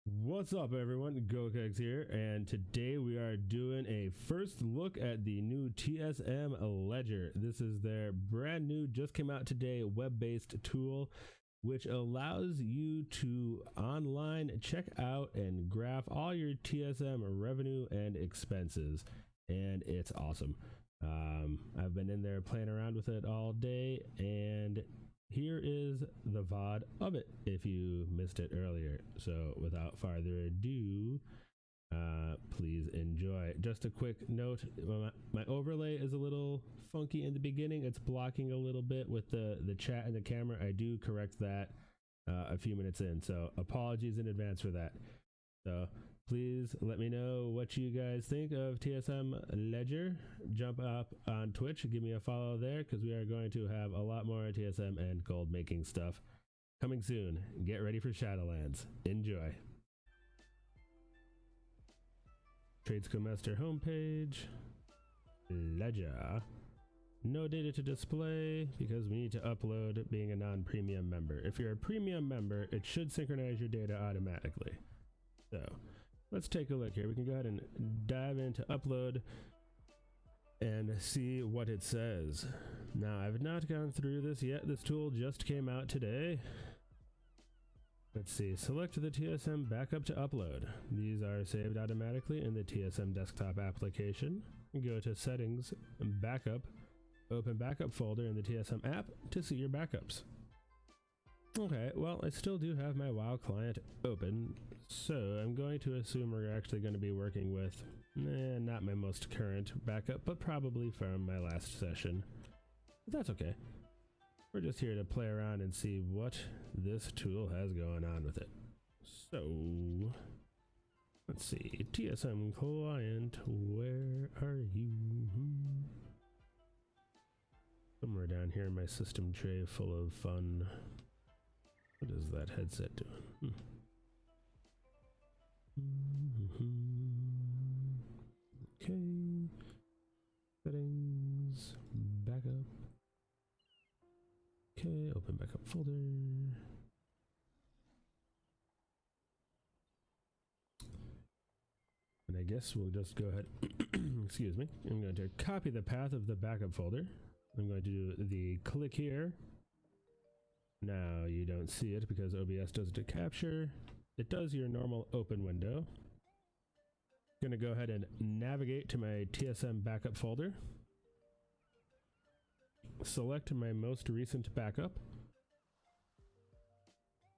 What's up everyone, GoKegs here, and today we are doing a first look at the new TSM Ledger. This is their brand new, just came out today, web-based tool which allows you to online check out and graph all your TSM revenue and expenses, and it's awesome. I've been in there playing around with it all day, and here is the VOD of it if you missed it earlier. So without further ado, please enjoy. Just a quick note, my overlay is a little funky in the beginning. It's blocking a little bit with the chat and the camera. I do correct that a few minutes in, so apologies in advance for that. So please let me know what you guys think of TSM Ledger. Jump up on Twitch, give me a follow there, because we are going to have a lot more TSM and gold making stuff coming soon. Get ready for Shadowlands. Enjoy. Tradeskill Master homepage. Ledger. No data to display because we need to upload being a non-premium member. If you're a premium member, it should synchronize your data automatically. So let's take a look here. We can go ahead and dive into upload and see what it says. Now, I've not gone through this yet. This tool just came out today. Let's see, select the TSM backup to upload. These are saved automatically in the TSM desktop application. Go to settings, backup, open backup folder in the TSM app to see your backups. Okay, well, I still do have my WoW client open, so I'm going to assume we're actually going to be working with, not my most current backup, but probably from my last session. But that's okay. We're just here to play around and see what this tool has going on with it. So, let's see, TSM client, where are you? Somewhere down here in my system tray full of fun. What is that headset doing? Okay. Settings. Backup. Okay, open backup folder. And I guess we'll just go ahead. Excuse me. I'm going to copy the path of the backup folder. I'm going to do the click here. Now you don't see it because OBS does the capture. It does your normal open window. I'm gonna go ahead and navigate to my TSM backup folder. Select my most recent backup,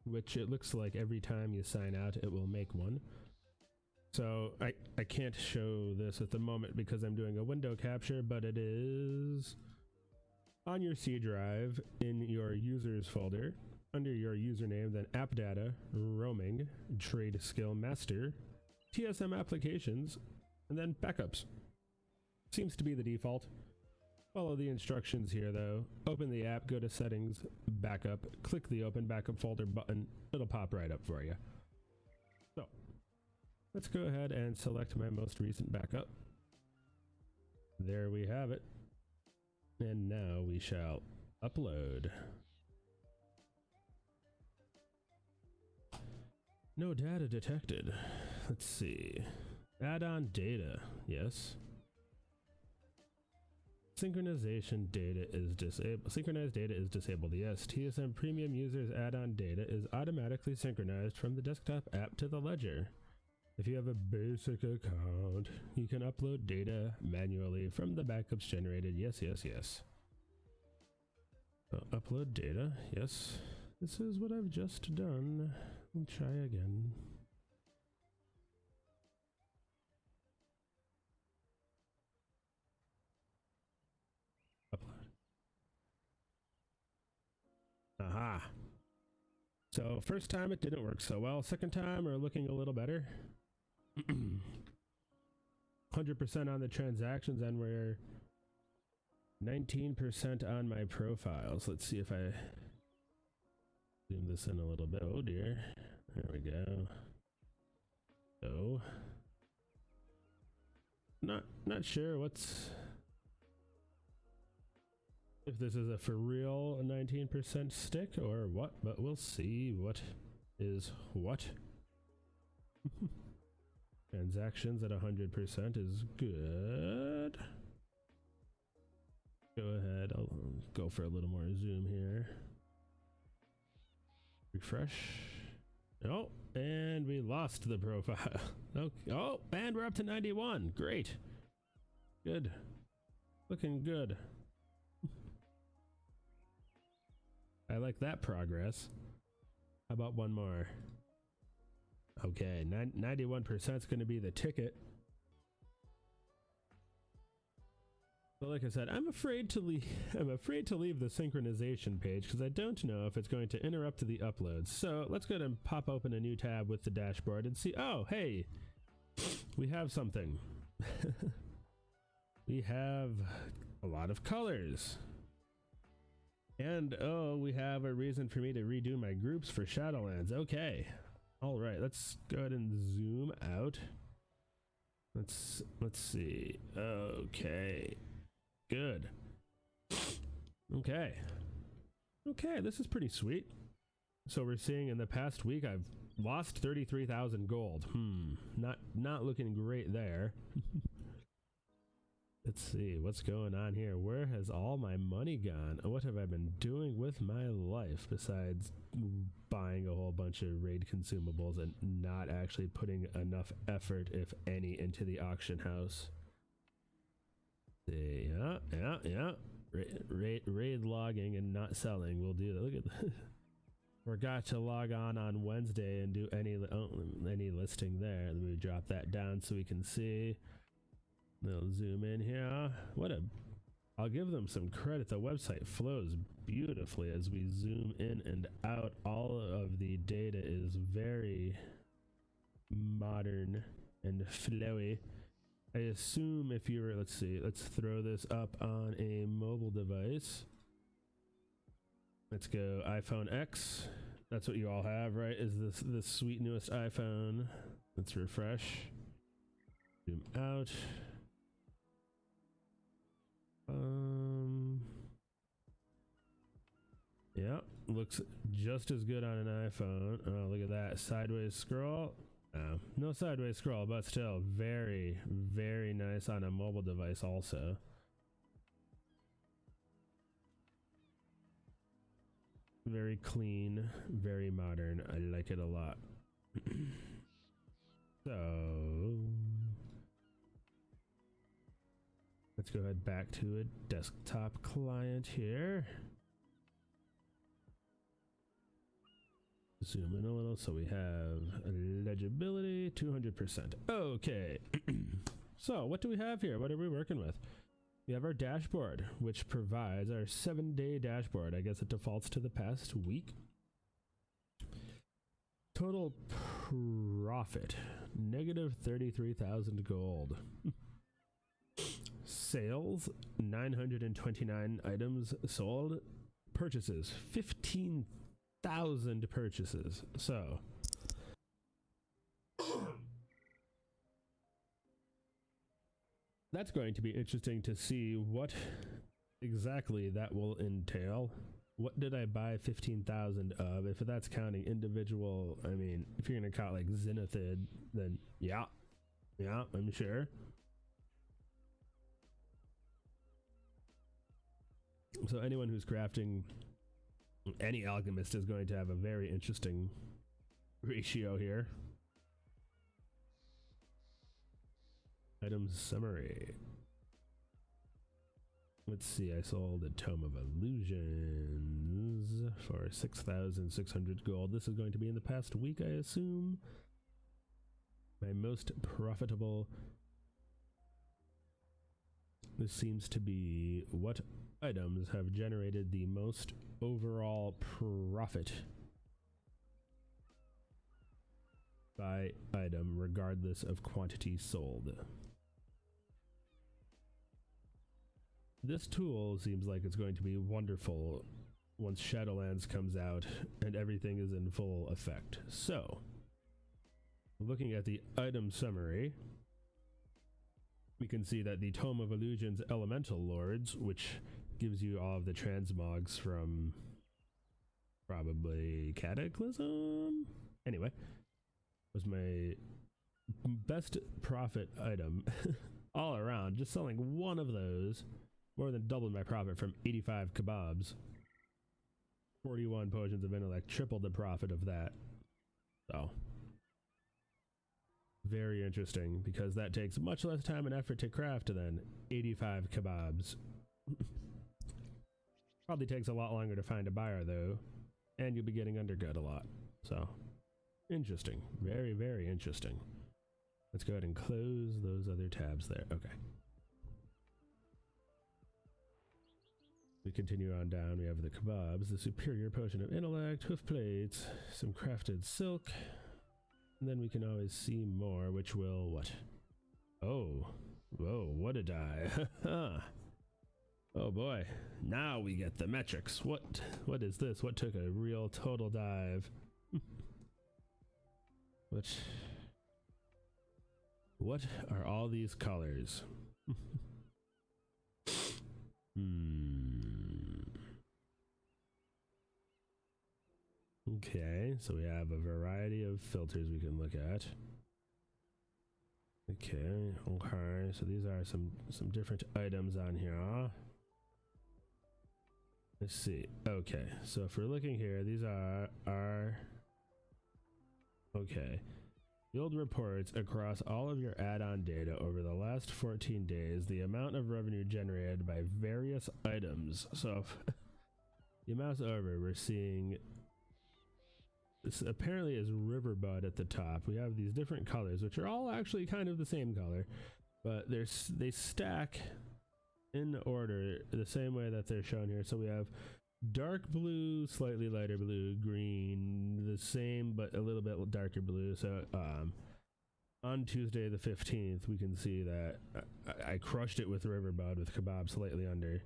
which it looks like every time you sign out it will make one. So I can't show this at the moment because I'm doing a window capture, but it is on your C drive in your users folder under your username, then app data, roaming, Tradeskill Master, TSM applications, and then backups. Seems to be the default. Follow the instructions here though. Open the app, go to settings, backup, click the open backup folder button. It'll pop right up for you. So let's go ahead and select my most recent backup. There we have it. And now we shall upload. No data detected. Let's see. Add-on data. Yes. Synchronization data is disabled. Synchronized data is disabled. Yes. TSM Premium users add-on data is automatically synchronized from the desktop app to the ledger. If you have a basic account, you can upload data manually from the backups generated. Yes, yes, yes. So upload data. Yes. This is what I've just done. We'll try again. Upload. Aha. So first time it didn't work so well. Second time we're looking a little better. 100% on the transactions, and we're 19% on my profiles. Let's see if I zoom this in a little bit. Oh dear. There we go. So not sure what's, if this is a for real 19% stick or what, but we'll see what is what. Transactions at 100% is good. Go ahead, I'll go for a little more zoom here. Refresh. Oh, and we lost the profile. Okay. Oh, and we're up to 91. Great. Good. Looking good. I like that progress. How about one more? Okay, 91% is going to be the ticket. But like I said, I'm afraid to leave the synchronization page because I don't know if it's going to interrupt the uploads. So let's go ahead and pop open a new tab with the dashboard and see. Oh, hey, we have something. We have a lot of colors. And oh, we have a reason for me to redo my groups for Shadowlands. Okay. All right, let's go ahead and zoom out. Let's see. Okay. Good. Okay. Okay, this is pretty sweet. So we're seeing in the past week I've lost 33,000 gold. Not looking great there. Let's see what's going on here. Where has all my money gone? What have I been doing with my life besides buying a whole bunch of raid consumables and not actually putting enough effort, if any, into the auction house? Yeah. Raid logging and not selling. We'll do that. Look at that. Forgot to log on Wednesday and do any listing there. Let me drop that down so we can see. We'll zoom in here. I'll give them some credit. The website flows beautifully as we zoom in and out. All of the data is very modern and flowy. I assume if you were, let's see, let's throw this up on a mobile device. Let's go iPhone X. That's what you all have, right? Is this sweet newest iPhone? Let's refresh. Zoom out. Yeah, looks just as good on an iPhone. Oh, look at that. Sideways scroll. No sideways scroll, but still very, very nice on a mobile device also. Very clean, very modern. I like it a lot. So let's go ahead back to a desktop client here. Zoom in a little so we have legibility 200%. Okay. So what do we have here? What are we working with? We have our dashboard, which provides our 7-day dashboard. I guess it defaults to the past week. Total profit, negative 33,000 gold. Sales, 929 items sold. Purchases, 15,000 purchases. So that's going to be interesting to see what exactly that will entail. What did I buy 15,000 of? If that's counting individual, I mean, if you're going to count like Zenithid, then yeah, I'm sure. So anyone who's crafting any alchemist is going to have a very interesting ratio here. Item summary. Let's see, I sold a Tome of Illusions for 6,600 gold. This is going to be in the past week, I assume. My most profitable. This seems to be what items have generated the most overall profit by item, regardless of quantity sold. This tool seems like it's going to be wonderful once Shadowlands comes out and everything is in full effect. So, looking at the item summary, we can see that the Tome of Illusions Elemental Lords, which gives you all of the transmogs from probably Cataclysm? Anyway, was my best profit item all around. Just selling one of those more than doubled my profit from 85 kebabs. 41 potions of intellect, tripled the profit of that. So very interesting, because that takes much less time and effort to craft than 85 kebabs. Probably takes a lot longer to find a buyer though, and you'll be getting undercut a lot. So interesting, very, very interesting. Let's go ahead and close those other tabs there. Okay. We continue on down. We have the kebabs, the superior potion of intellect, hoof plates, some crafted silk, and then we can always see more, which will what? Oh, whoa, what a die. Oh boy, now we get the metrics. What is this? What took a real total dive? What are all these colors? Okay, so we have a variety of filters we can look at. Okay, so these are some different items on here. Let's see. Okay, so if we're looking here, these are okay. Field reports across all of your add-on data over the last 14 days, the amount of revenue generated by various items. So if you mouse over, we're seeing this apparently is Riverbud at the top. We have these different colors, which are all actually kind of the same color, but they stack in order the same way that they're shown here. So we have dark blue, slightly lighter blue, green, the same but a little bit darker blue. So on Tuesday the 15th, we can see that I crushed it with Riverbud with kebab slightly under.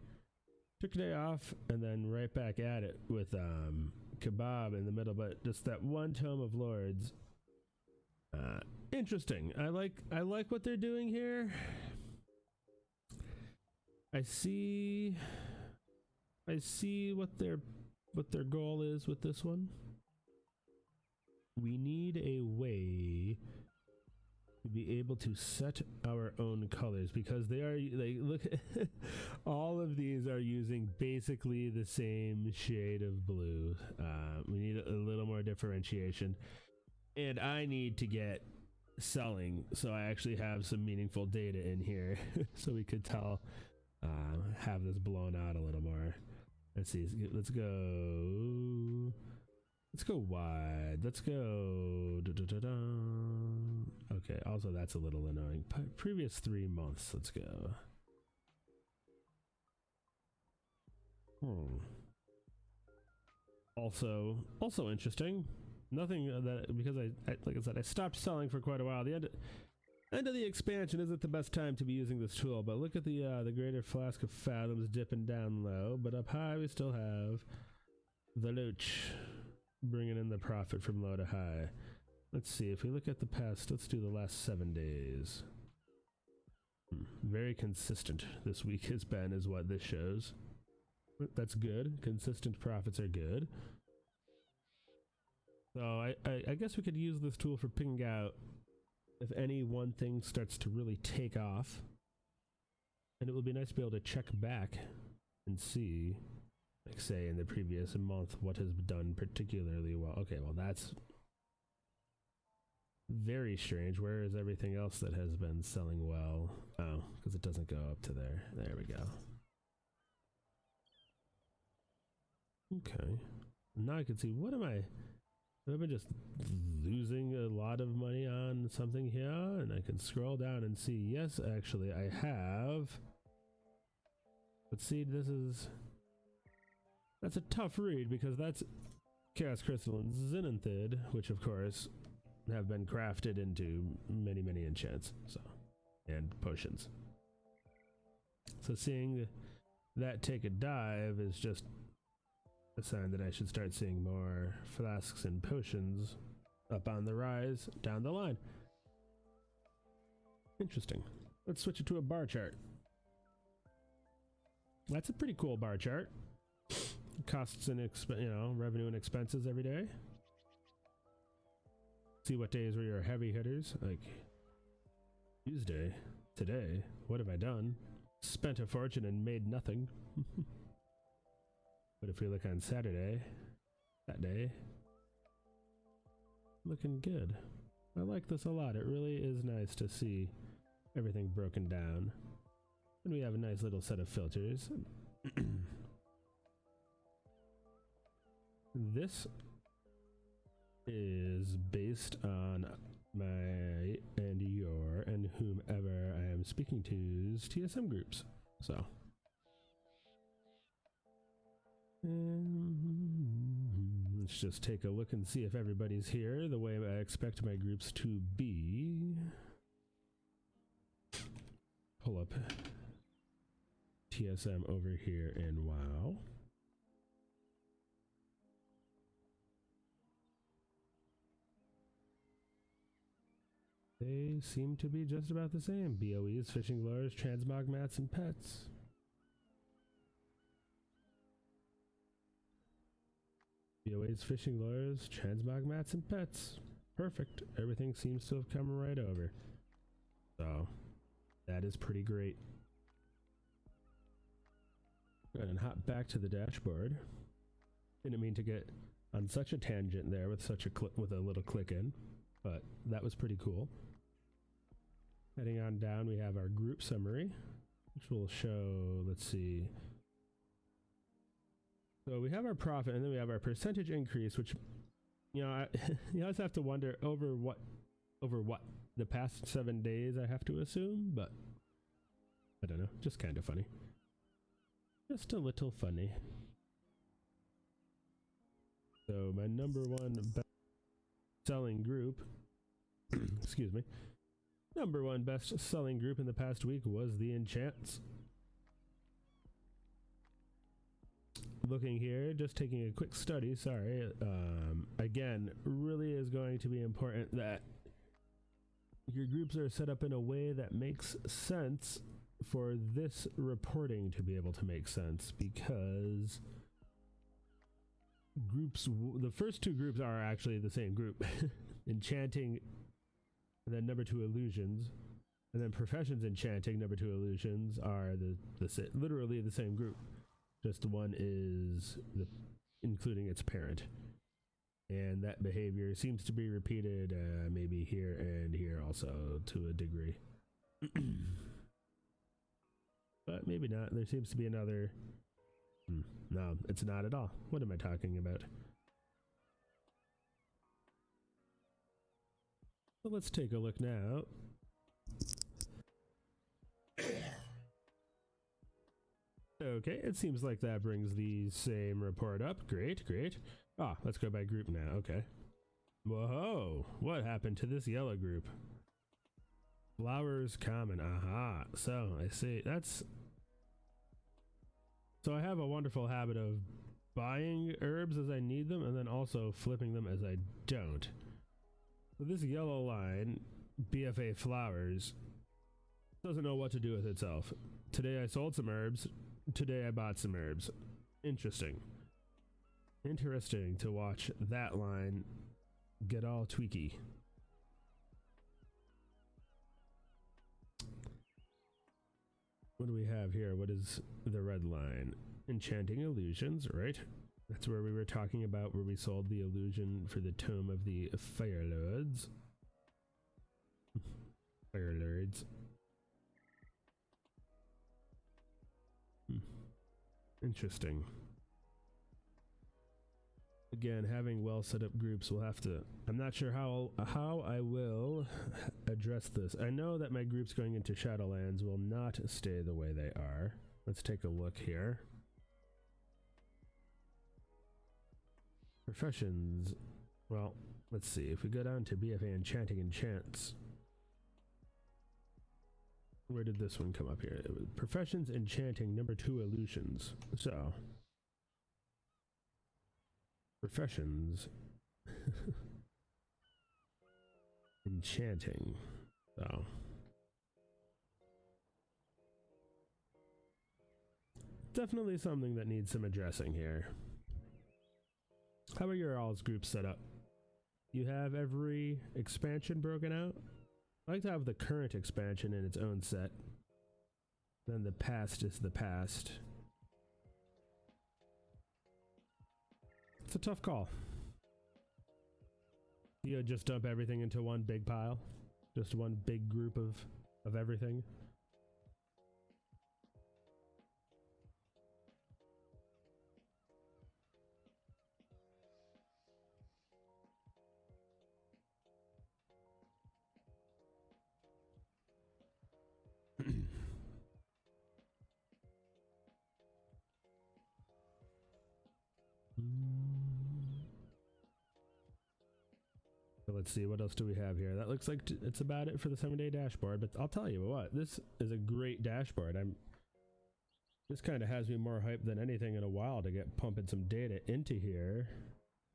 Took a day off and then right back at it with kebab in the middle, but just that one tome of Lords. Interesting. I like what they're doing here. I see what their goal is with this one. We need a way to be able to set our own colors, because they look all of these are using basically the same shade of blue. We need a little more differentiation, and I need to get selling so I actually have some meaningful data in here so we could tell, have this blown out a little more. Let's see, let's go wide. Let's go. Okay, also that's a little annoying. Previous 3 months. Let's go. Also interesting. Nothing that, because I like I said, I stopped selling for quite a while. The end of the expansion isn't the best time to be using this tool, but look at the greater flask of fathoms dipping down low, but up high we still have the loach bringing in the profit from low to high. Let's see, if we look at the past, let's do the last 7 days. Very consistent this week has been, is what this shows. That's good. Consistent profits are good. So I guess we could use this tool for picking out if any one thing starts to really take off. And it will be nice to be able to check back and see, like say in the previous month, what has done particularly well. Okay, well that's very strange. Where is everything else that has been selling well? Oh, because it doesn't go up to there. There we go. Okay. Now I can see, what am I? Have I been just losing a lot of money on something here? And I can scroll down and see, yes, actually I have. But see, that's a tough read, because that's Chaos Crystal and Zinanthid, which of course have been crafted into many, many enchants, so, and potions. So seeing that take a dive is just a sign that I should start seeing more flasks and potions up on the rise down the line. Interesting. Let's switch it to a bar chart. That's a pretty cool bar chart. Costs and revenue and expenses every day. See what days were your heavy hitters, like Tuesday. Today. What have I done? Spent a fortune and made nothing. But if we look on Saturday, that day, looking good. I like this a lot. It really is nice to see everything broken down. And we have a nice little set of filters. This is based on my and your and whomever I am speaking to's TSM groups. So let's just take a look and see if everybody's here the way I expect my groups to be. Pull up TSM over here in WoW. They seem to be just about the same. BOEs, fishing lures, transmog mats, and pets. BOEs, fishing lures, transmog mats, and pets. Perfect. Everything seems to have come right over. So, that is pretty great. Go ahead and hop back to the dashboard. Didn't mean to get on such a tangent there with such a with a little click in, but that was pretty cool. Heading on down, we have our group summary, which will show, let's see. So we have our profit, and then we have our percentage increase, which, you know, you always have to wonder over what the past 7 days, I have to assume, but I don't know, just kind of funny. Just a little funny. So my number one best selling group, excuse me, number one best selling group in the past week was the Enchants. Looking here, just taking a quick study, sorry, again, really is going to be important that your groups are set up in a way that makes sense for this reporting to be able to make sense, because groups, the first two groups are actually the same group. Enchanting, and then number 2 illusions, and then professions enchanting, number 2 illusions are literally the same group. Just one is including its parent, and that behavior seems to be repeated maybe here and here also to a degree. But maybe not. There seems to be another. No, it's not at all. What am I talking about? So let's take a look now. Okay, it seems like that brings the same report up. Great, great. Ah, let's go by group now. Okay. Whoa, what happened to this yellow group? Flowers common. Aha. So I see. So I have a wonderful habit of buying herbs as I need them and then also flipping them as I don't. So this yellow line, BFA flowers, doesn't know what to do with itself. Today I sold some herbs. Today I bought some herbs. Interesting. Interesting to watch that line get all tweaky. What do we have here? What is the red line? Enchanting illusions, right? That's where we were talking about where we sold the illusion for the Tome of the Fire Lords. Fire Lords. Interesting. Again, having well set up groups will have to, I'm not sure how I will address this. I know that my groups going into Shadowlands will not stay the way they are. Let's take a look here. Professions. Well, let's see. If we go down to BFA Enchanting Enchants. Where did this one come up here? It was Professions Enchanting, number 2 illusions. So professions enchanting. So definitely something that needs some addressing here. How are your all's groups set up? You have every expansion broken out? I like to have the current expansion in its own set. Then the past is the past. It's a tough call. You just dump everything into one big pile? Just one big group of everything? So let's see, what else do we have here? That looks like it's about it for the 7-day dashboard, but I'll tell you what, this is a great dashboard. This kind of has me more hyped than anything in a while to get pumping some data into here.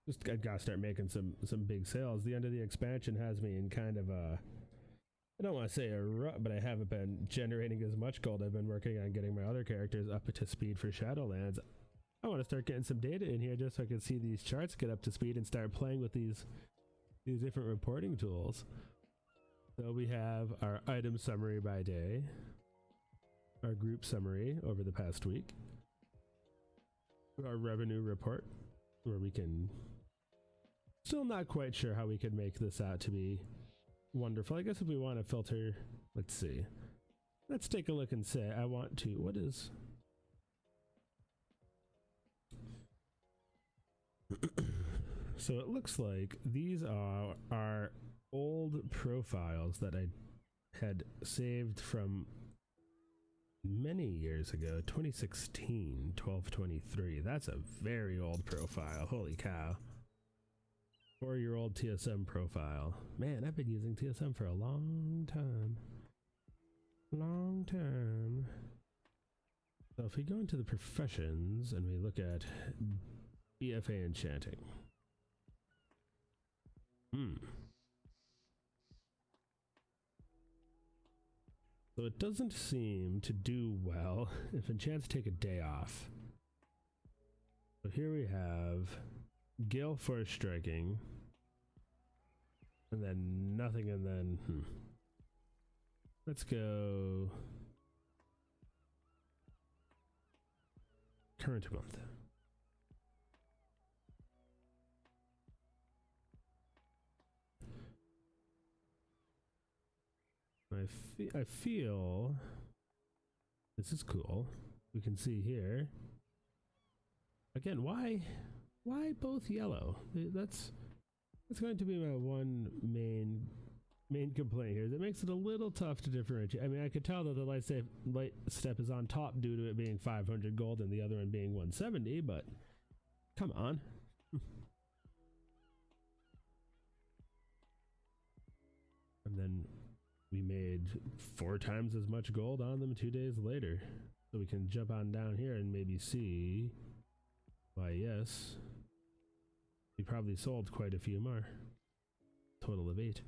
Just I gotta start making some big sales. The end of the expansion has me in kind of a, I don't want to say a rut, but I haven't been generating as much gold. I've been working on getting my other characters up to speed for Shadowlands. I want to start getting some data in here just so I can see these charts get up to speed and start playing with these different reporting tools. So we have our item summary by day, our group summary over the past week, our revenue report, where we can, still not quite sure how we could make this out to be wonderful. I guess if we want to filter, let's see, let's take a look and say I want to, what is so it looks like these are our old profiles that I had saved from many years ago, 2016, 12/23. That's a very old profile. Holy cow. 4-year-old TSM profile. Man, I've been using TSM for a long time. Long time. So if we go into the professions and we look at BFA enchanting. So it doesn't seem to do well if enchants take a day off. So here we have Gale Force Striking, and then nothing, and then let's go current month. I feel this is cool. We can see here again, why both yellow? That's going to be my one main complaint here. Is it makes it a little tough to differentiate. I mean, I could tell that the light step is on top due to it being 500 gold and the other one being 170, but come on. And then we made 4 times as much gold on them 2 days later. So we can jump on down here and maybe see why, yes, we probably sold quite a few more. Total of 8.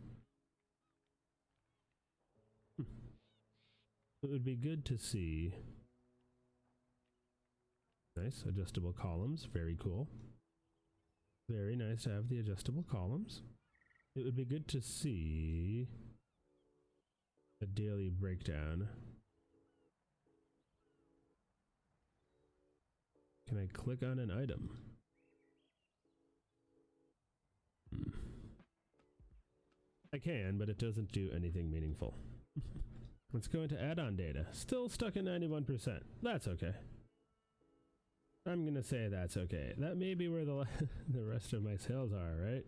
It would be good to see. Nice adjustable columns, very cool. Very nice to have the adjustable columns. It would be good to see a daily breakdown. Can I click on an item? I can, but it doesn't do anything meaningful. Let's go into add-on data. Still stuck at 91%. That's okay. I'm gonna say that's okay. That may be where the rest of my sales are, right?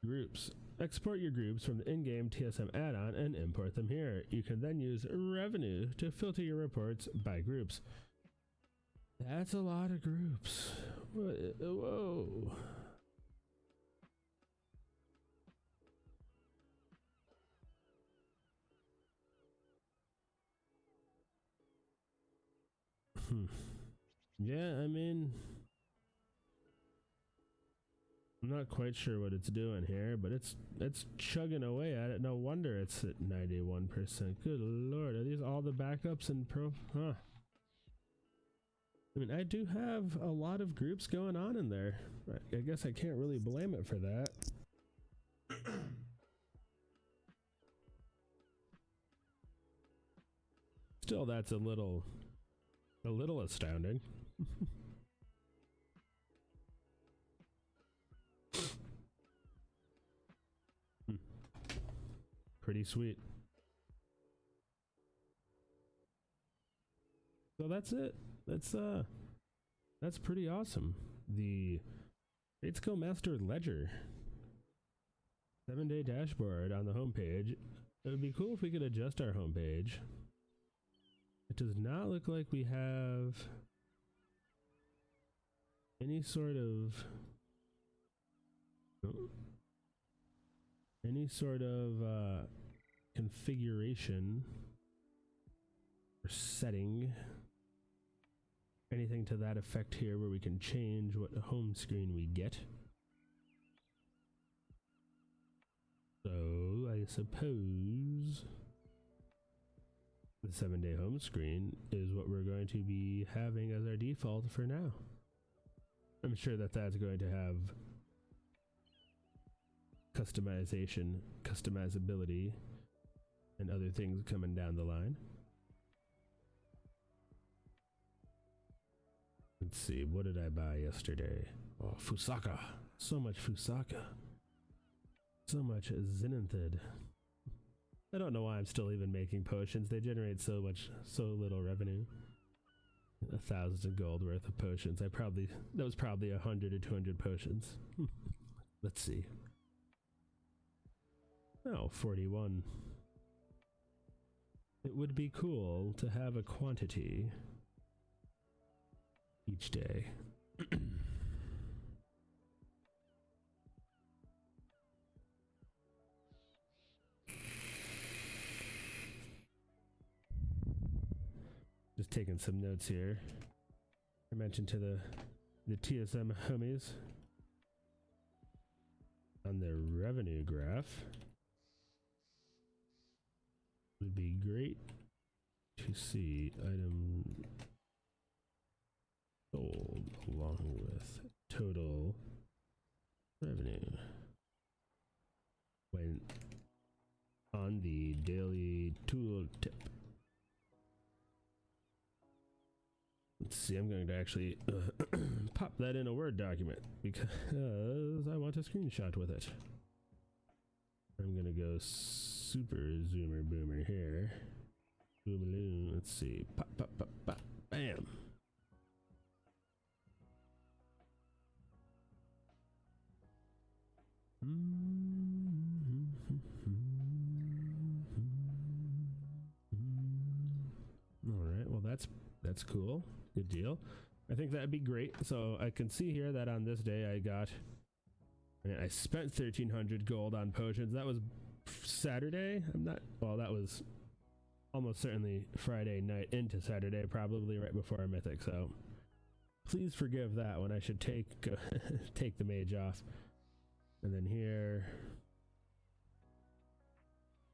Groups. Export your groups from the in-game TSM add-on and import them here. You can then use revenue to filter your reports by groups. That's a lot of groups. Whoa. Yeah, I mean, I'm not quite sure what it's doing here, but it's chugging away at it. No wonder it's at 91%. Good lord, are these all the backups and huh? I mean, I do have a lot of groups going on in there. I guess I can't really blame it for that. Still, that's a little astounding. Pretty sweet. So that's it. That's pretty awesome. The Tradeskill Master Ledger 7-day dashboard on the homepage. It would be cool if we could adjust our homepage. It does not look like we have any sort of configuration or setting, anything to that effect here where we can change what home screen we get. So I suppose the 7-day home screen is what we're going to be having as our default for now. I'm sure that that's going to have customization, customizability, and other things coming down the line. Let's see, what did I buy yesterday? Oh, Fusaka. So much Fusaka. So much Zenithid. I don't know why I'm still even making potions. They generate so little revenue. 1,000 gold worth of potions. That was probably 100 or 200 potions. Let's see. Oh, 41. It would be cool to have a quantity each day. Just taking some notes here. I mentioned to the TSM homies on the revenue graph. It would be great to see item sold along with total revenue when on the daily tool tip. Let's see, I'm going to actually pop that in a Word document because I want a screenshot with it. I'm going to go super zoomer boomer here. Boomaloo. Let's see. Pop, pop, pop, pop. Bam. All right. Well, that's cool. Good deal. I think that'd be great. So I can see here that on this day I spent 1,300 gold on potions. That was Saturday. That was almost certainly Friday night into Saturday, probably right before our mythic. So please forgive that when I should take the mage off. And then here,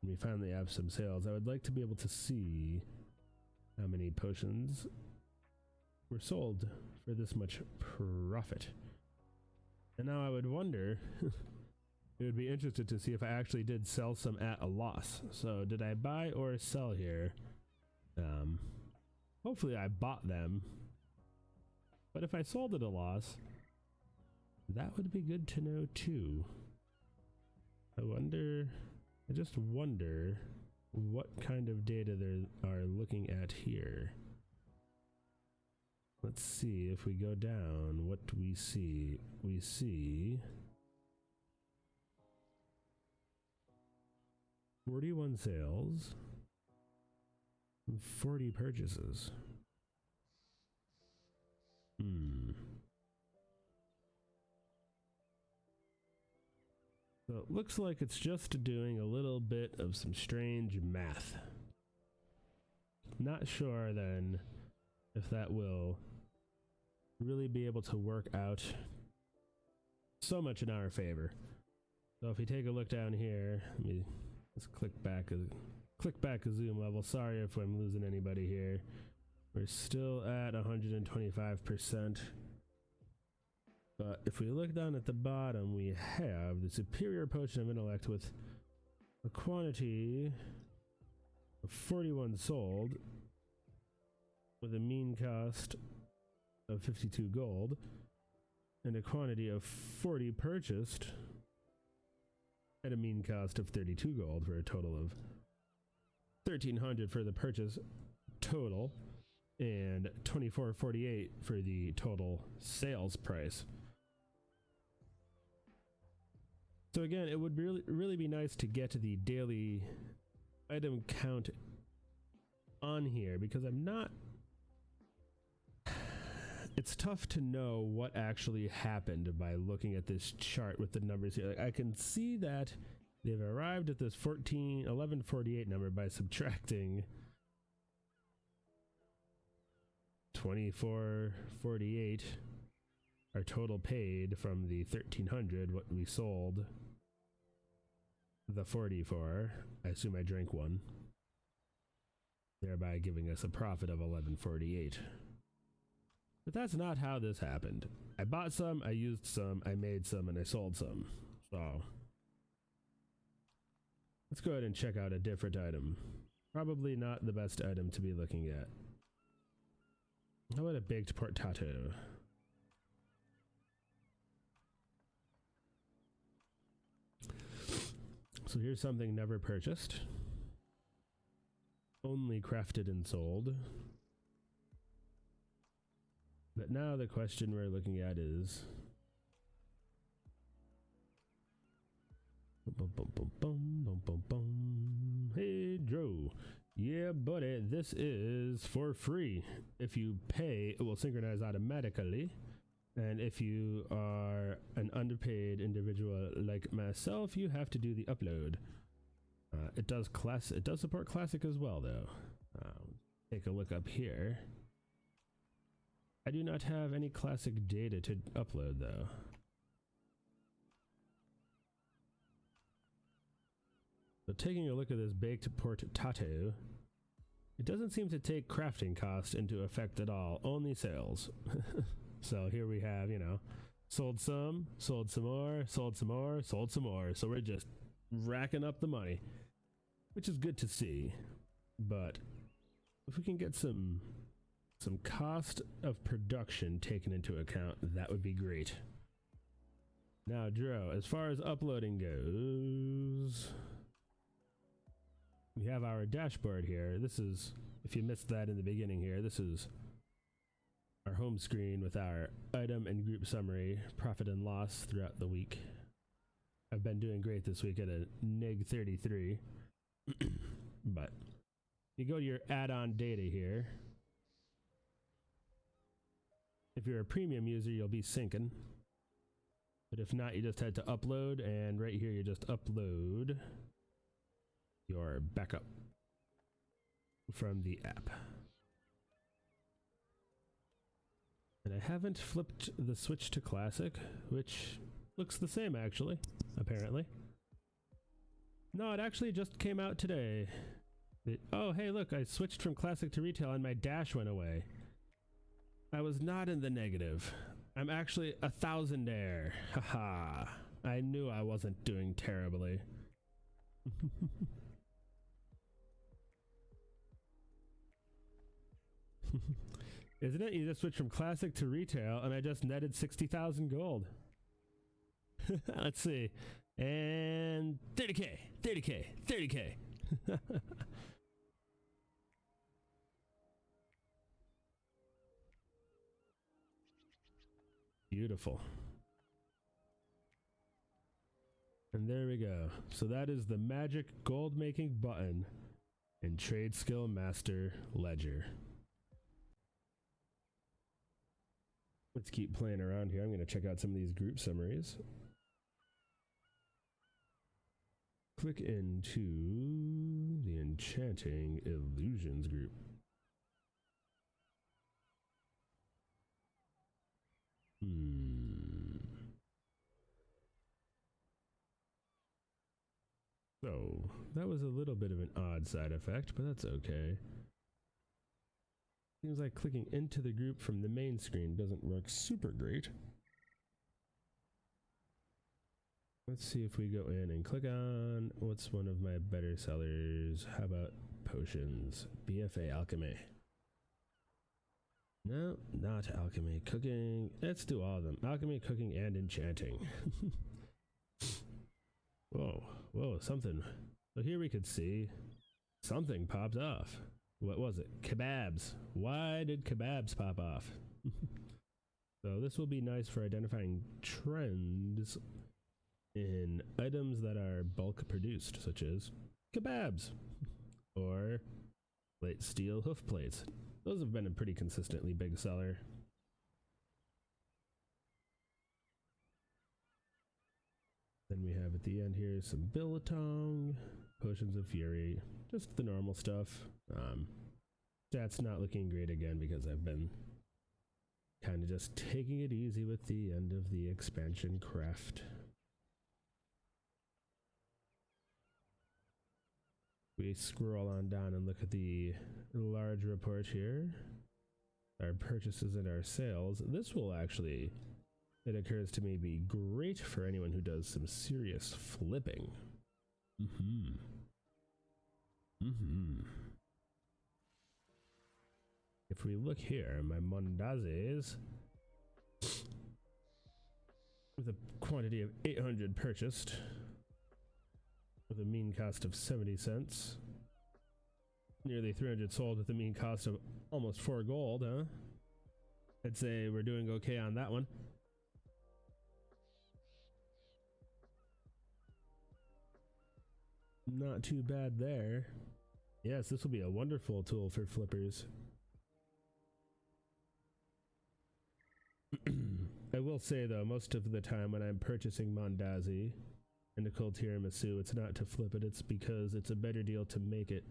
we finally have some sales. I would like to be able to see how many potions were sold for this much profit. And now I would wonder, it would be interested to see if I actually did sell some at a loss. So did I buy or sell here? Hopefully I bought them. But if I sold at a loss, that would be good to know too. I just wonder what kind of data they are looking at here. Let's see, if we go down, what do we see? We see 41 sales, 40 purchases. So it looks like it's just doing a little bit of some strange math. Not sure then if that will really be able to work out so much in our favor. So if we take a look down here, let's click back a zoom level. Sorry if I'm losing anybody here. We're still at 125%. But if we look down at the bottom, we have the Superior Potion of Intellect with a quantity of 41 sold with a mean cost of 52 gold and a quantity of 40 purchased at a mean cost of 32 gold for a total of 1300 for the purchase total and 24.48 for the total sales price. So again, it would really be nice to get the daily item count on here, because it's tough to know what actually happened by looking at this chart with the numbers here. Like, I can see that they've arrived at this 1148 number by subtracting 24.48, our total paid, from the 1300, what we sold the 40 for. I assume I drank one, thereby giving us a profit of 1148. But that's not how this happened. I bought some, I used some, I made some, and I sold some. So let's go ahead and check out a different item. Probably not the best item to be looking at. How about a baked potato? So here's something never purchased, only crafted and sold. But now the question we're looking at is, hey Joe, yeah buddy, this is for free. If you pay, it will synchronize automatically. And if you are an underpaid individual like myself, you have to do the upload. It does support classic as well, though. Take a look up here. I do not have any classic data to upload, though. So taking a look at this baked potato, it doesn't seem to take crafting cost into effect at all, only sales. So here we have, sold some more, sold some more, sold some more. So we're just racking up the money, which is good to see. But if we can get some cost of production taken into account, that would be great. Now, Dro, as far as uploading goes, we have our dashboard here. This is, if you missed that in the beginning here, this is our home screen with our item and group summary, profit and loss throughout the week. I've been doing great this week at a neg 33. But you go to your add-on data here. If you're a premium user, you'll be syncing. But if not, you just had to upload, and right here you just upload your backup from the app. And I haven't flipped the switch to classic, which looks the same actually, apparently. No, it actually just came out today. Oh, hey, look, I switched from classic to retail and my dash went away. I was not in the negative. I'm actually a thousandaire. Haha. I knew I wasn't doing terribly. Isn't it? You just switch from classic to retail, and I just netted 60,000 gold. Let's see. And 30k, 30k, 30k. Beautiful. And there we go. So that is the magic gold making button in Tradeskill Master Ledger. Let's keep playing around here. I'm going to check out some of these group summaries. Click into the Enchanting Illusions group. So, that was a little bit of an odd side effect, but that's okay. Seems like clicking into the group from the main screen doesn't work super great. Let's see if we go in and click on, what's one of my better sellers? How about potions? BFA Alchemy. No, not alchemy. Cooking. Let's do all of them. Alchemy, cooking, and enchanting. Whoa, whoa, something. So here we could see something popped off. What was it? Kebabs. Why did kebabs pop off? So this will be nice for identifying trends in items that are bulk produced, such as kebabs or plate steel hoof plates. Those have been a pretty consistently big seller. Then we have at the end here some biltong, potions of fury, just the normal stuff. That's not looking great again because I've been kind of just taking it easy with the end of the expansion craft. We scroll on down and look at the large report here. Our purchases and our sales. This will actually, it occurs to me, be great for anyone who does some serious flipping. If we look here, my mondazes, with a quantity of 800 purchased, with a mean cost of 70 cents. Nearly 300 sold with a mean cost of almost 4 gold, huh? I'd say we're doing okay on that one. Not too bad there. Yes, this will be a wonderful tool for flippers. I will say though, most of the time when I'm purchasing Mondazi and a cold tiramisu, it's not to flip it, it's because it's a better deal to make it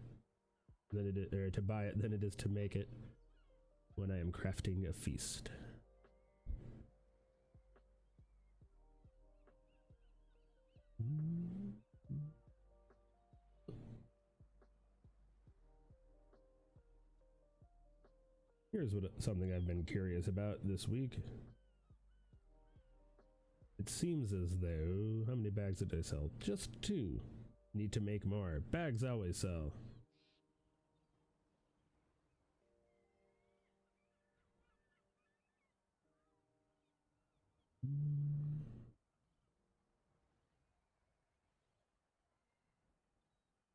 than it is, or to buy it than it is to make it when I am crafting a feast. Here's something I've been curious about this week. It seems as though, how many bags did I sell? Just 2. Need to make more. Bags always sell.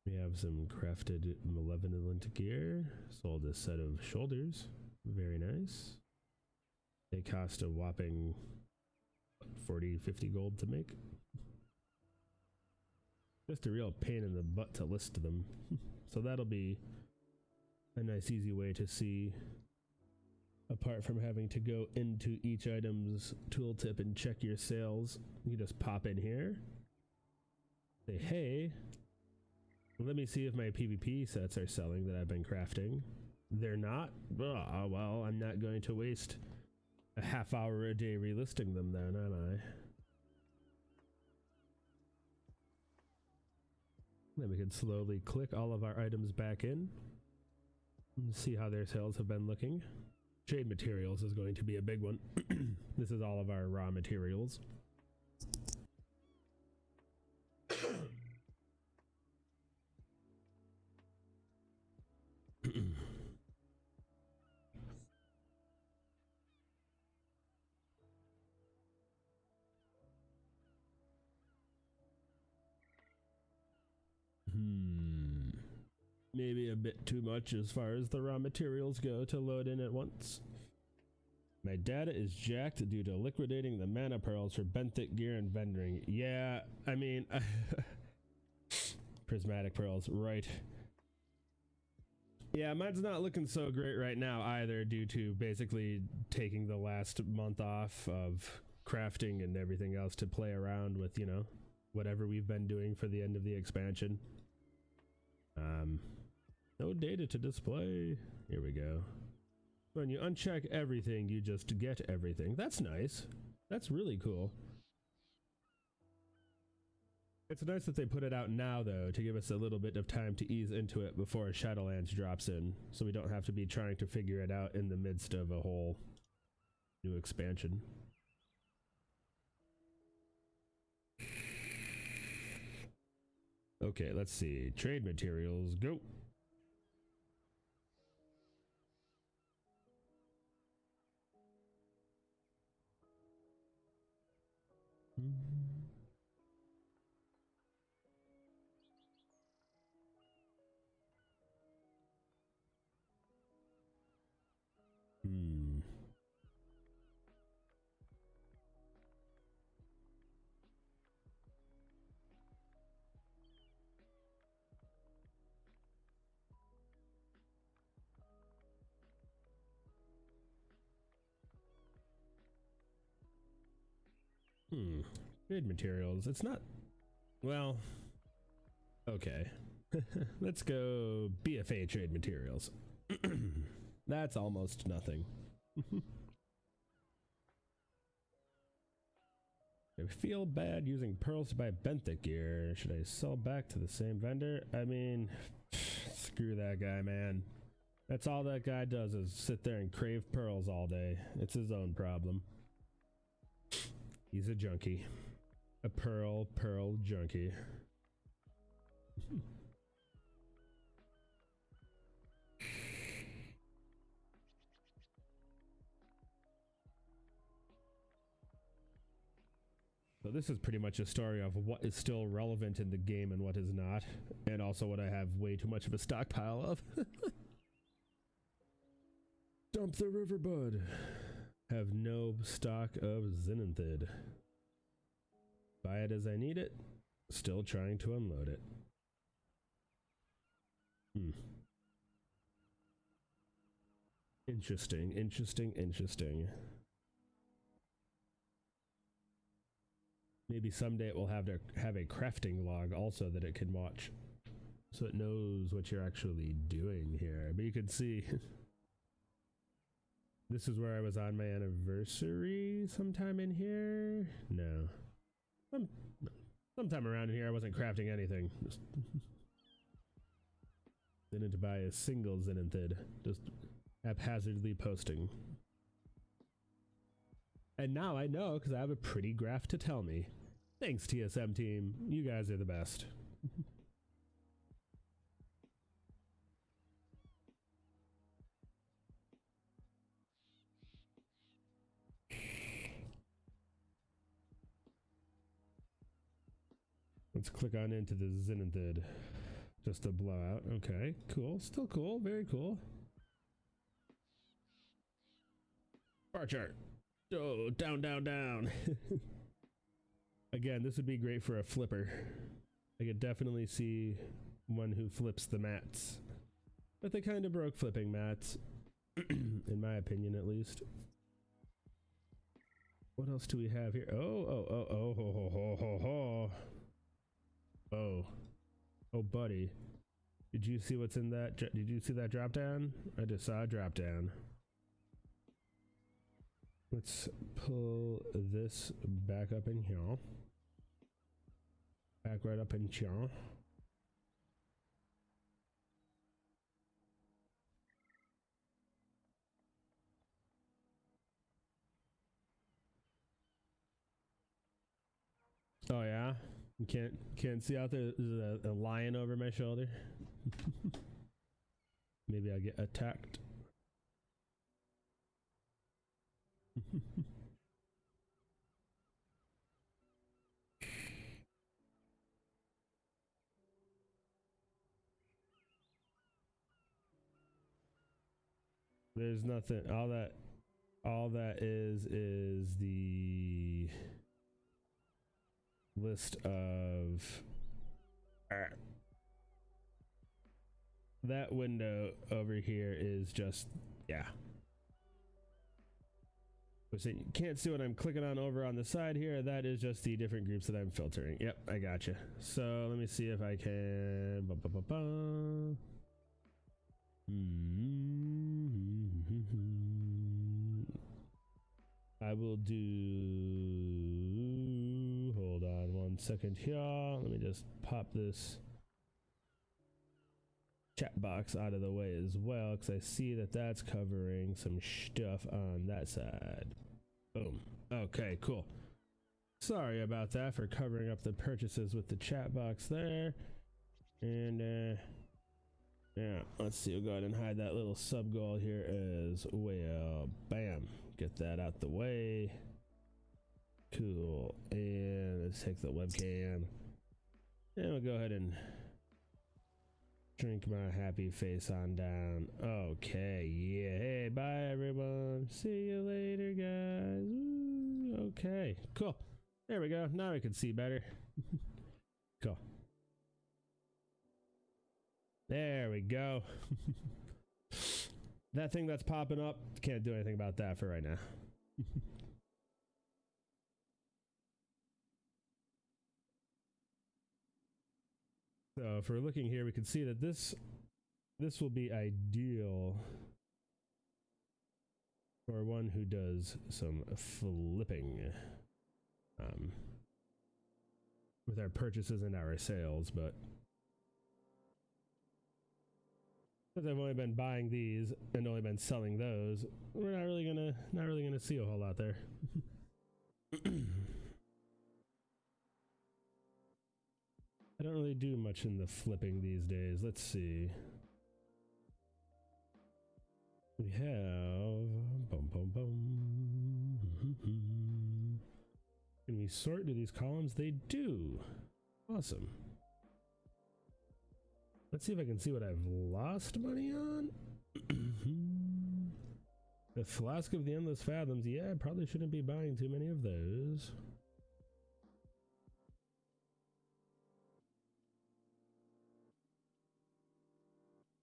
We have some crafted malevolent gear. Sold a set of shoulders. Very nice. They cost a whopping 40-50 gold to make. Just a real pain in the butt to list them. So that'll be a nice easy way to see, apart from having to go into each item's tooltip and check your sales. You just pop in here, say, hey, let me see if my PvP sets are selling that I've been crafting. They're not? Oh, well, I'm not going to waste a half hour a day relisting them then, am I? Then we can slowly click all of our items back in and see how their sales have been looking. Trade materials is going to be a big one. This is all of our raw materials. Maybe a bit too much as far as the raw materials go to load in at once. My data is jacked due to liquidating the mana pearls for benthic gear and vendoring. Yeah, I mean, prismatic pearls, right. Yeah, mine's not looking so great right now either, due to basically taking the last month off of crafting and everything else to play around with, you know, whatever we've been doing for the end of the expansion. No data to display. Here we go. When you uncheck everything, you just get everything. That's nice. That's really cool. It's nice that they put it out now, though, to give us a little bit of time to ease into it before Shadowlands drops in, so we don't have to be trying to figure it out in the midst of a whole new expansion. Okay, let's see. Trade materials, go. Hmm. Trade materials. It's not. Well. Okay. Let's go BFA trade materials. That's almost nothing. I feel bad using pearls to buy benthic gear. Should I sell back to the same vendor? I mean, screw that guy, man. That's all that guy does is sit there and crave pearls all day. It's his own problem. He's a junkie. A pearl junkie. So this is pretty much a story of what is still relevant in the game and what is not, and also what I have way too much of a stockpile of. Dump the river bud. Have no stock of Zenithid. Buy it as I need it. Still trying to unload it. Interesting. Maybe someday it will have to have a crafting log also that it can watch, so it knows what you're actually doing here. But you can see this is where I was on my anniversary sometime in here. No, sometime around in here I wasn't crafting anything. Just didn't buy a single Zenithid, just haphazardly posting. And now I know because I have a pretty graph to tell me. Thanks, TSM team. You guys are the best. Let's click on into the Zenithid. Just a blowout. Okay, cool. Still cool. Very cool. Bar chart. Oh, down. Again, this would be great for a flipper. I could definitely see one who flips the mats. But they kind of broke flipping mats, in my opinion at least. What else do we have here? Oh, buddy. Did you see what's in that? Did you see that drop down? I just saw a drop down. Let's pull this back up in here. Back right up in here. Oh yeah? You can't see out there. There's a lion over my shoulder. Maybe I'll get attacked. There's nothing. All that is the list of that window over here is just, yeah. So you can't see what I'm clicking on over on the side here. That is just the different groups that I'm filtering. Yep, I gotcha. So let me see if I can. I will do. Hold on 1 second here. Let me just pop this chat box out of the way as well, because I see that that's covering some stuff on that side. Boom. Okay, cool. Sorry about that for covering up the purchases with the chat box there. And yeah, let's see. We'll go ahead and hide that little sub goal here as well. Bam. Get that out the way. Cool. And let's take the webcam. And we'll go ahead and drink my happy face on down. Okay, yeah. Hey, bye everyone. See you later, guys. Woo. Okay, cool. There we go. Now we can see better. Cool. There we go. That thing that's popping up, can't do anything about that for right now. So if we're looking here, we can see that this will be ideal for one who does some flipping with our purchases and our sales, but since I've only been buying these and only been selling those, we're not really gonna see a whole lot there. I don't really do much in the flipping these days. Let's see. We have Can we sort to these columns? They do. Awesome. Let's see if I can see what I've lost money on. The Flask of the Endless Fathoms. Yeah, I probably shouldn't be buying too many of those.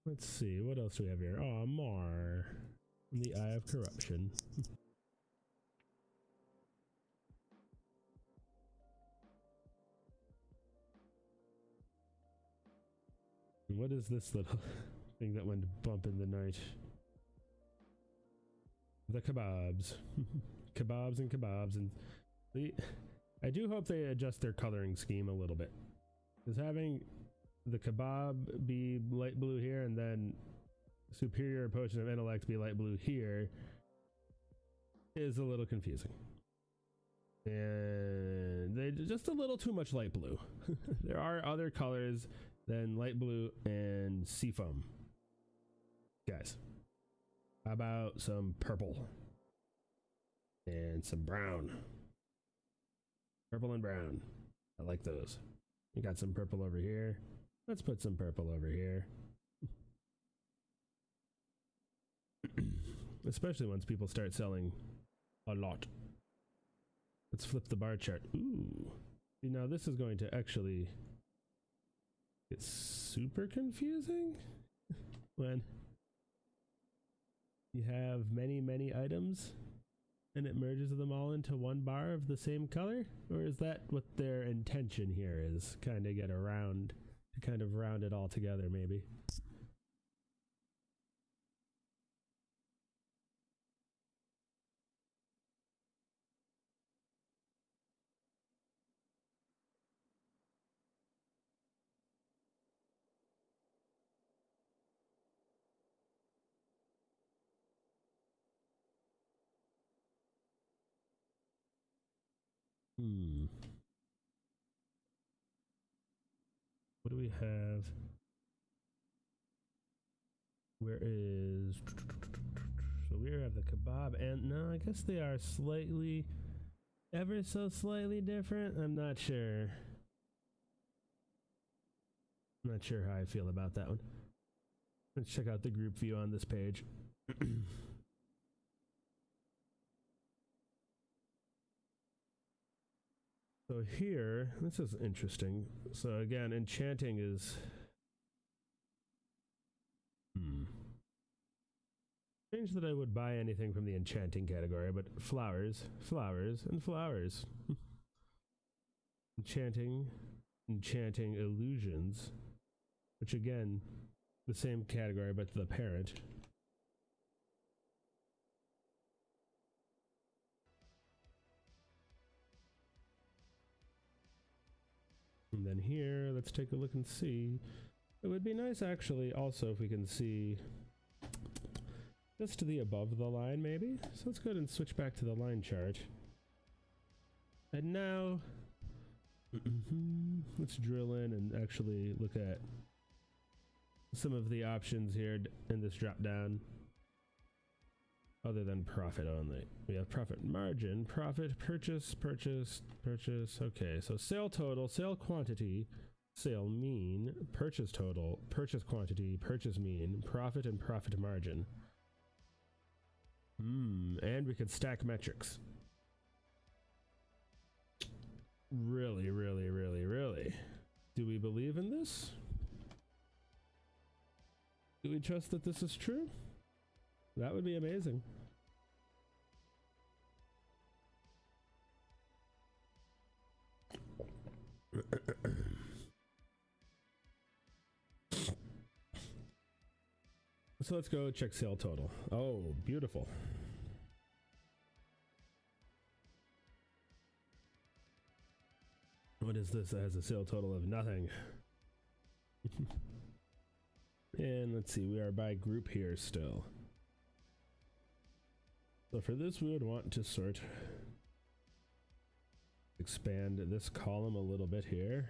Let's see, what else do we have here? Oh, Mar. The Eye of Corruption. What is this little thing that went bump in the night? The kebabs. Kebabs and kebabs. And I do hope they adjust their coloring scheme a little bit. Because having the kebab be light blue here and then superior potion of intellect be light blue here is a little confusing. And they just a little too much light blue. There are other colors than light blue and seafoam. Guys, how about some purple and some brown? Purple and brown. I like those. We got some purple over here. Let's put some purple over here. Especially once people start selling a lot. Let's flip the bar chart. Ooh. See, now this is going to actually get super confusing when you have many items and it merges them all into one bar of the same color? Or is that what their intention here is? Kind of get around, to kind of round it all together maybe. What do we have? Where is... So we have the kebab and... No, I guess they are slightly... ever so slightly different? I'm not sure. I'm not sure how I feel about that one. Let's check out the group view on this page. So here, this is interesting. So again, enchanting is... Strange that I would buy anything from the enchanting category, but flowers, flowers, and flowers. Enchanting illusions, which again, the same category, but the parent. And then here, let's take a look and see. It would be nice actually also if we can see just to the above the line maybe. So let's go ahead and switch back to the line chart. And now, let's drill in and actually look at some of the options here in this drop down. other than profit only. We have profit margin, profit, purchase, purchase, purchase. Okay, so sale total, sale quantity, sale mean, purchase total, purchase quantity, purchase mean, profit and profit margin. And we could stack metrics. Really, really, really, really. Do we believe in this? Do we trust that this is true? That would be amazing. So let's go check sale total. Oh, beautiful. What is this? It has a sale total of nothing. And let's see, we are by group here still. So for this, we would want to expand this column a little bit here.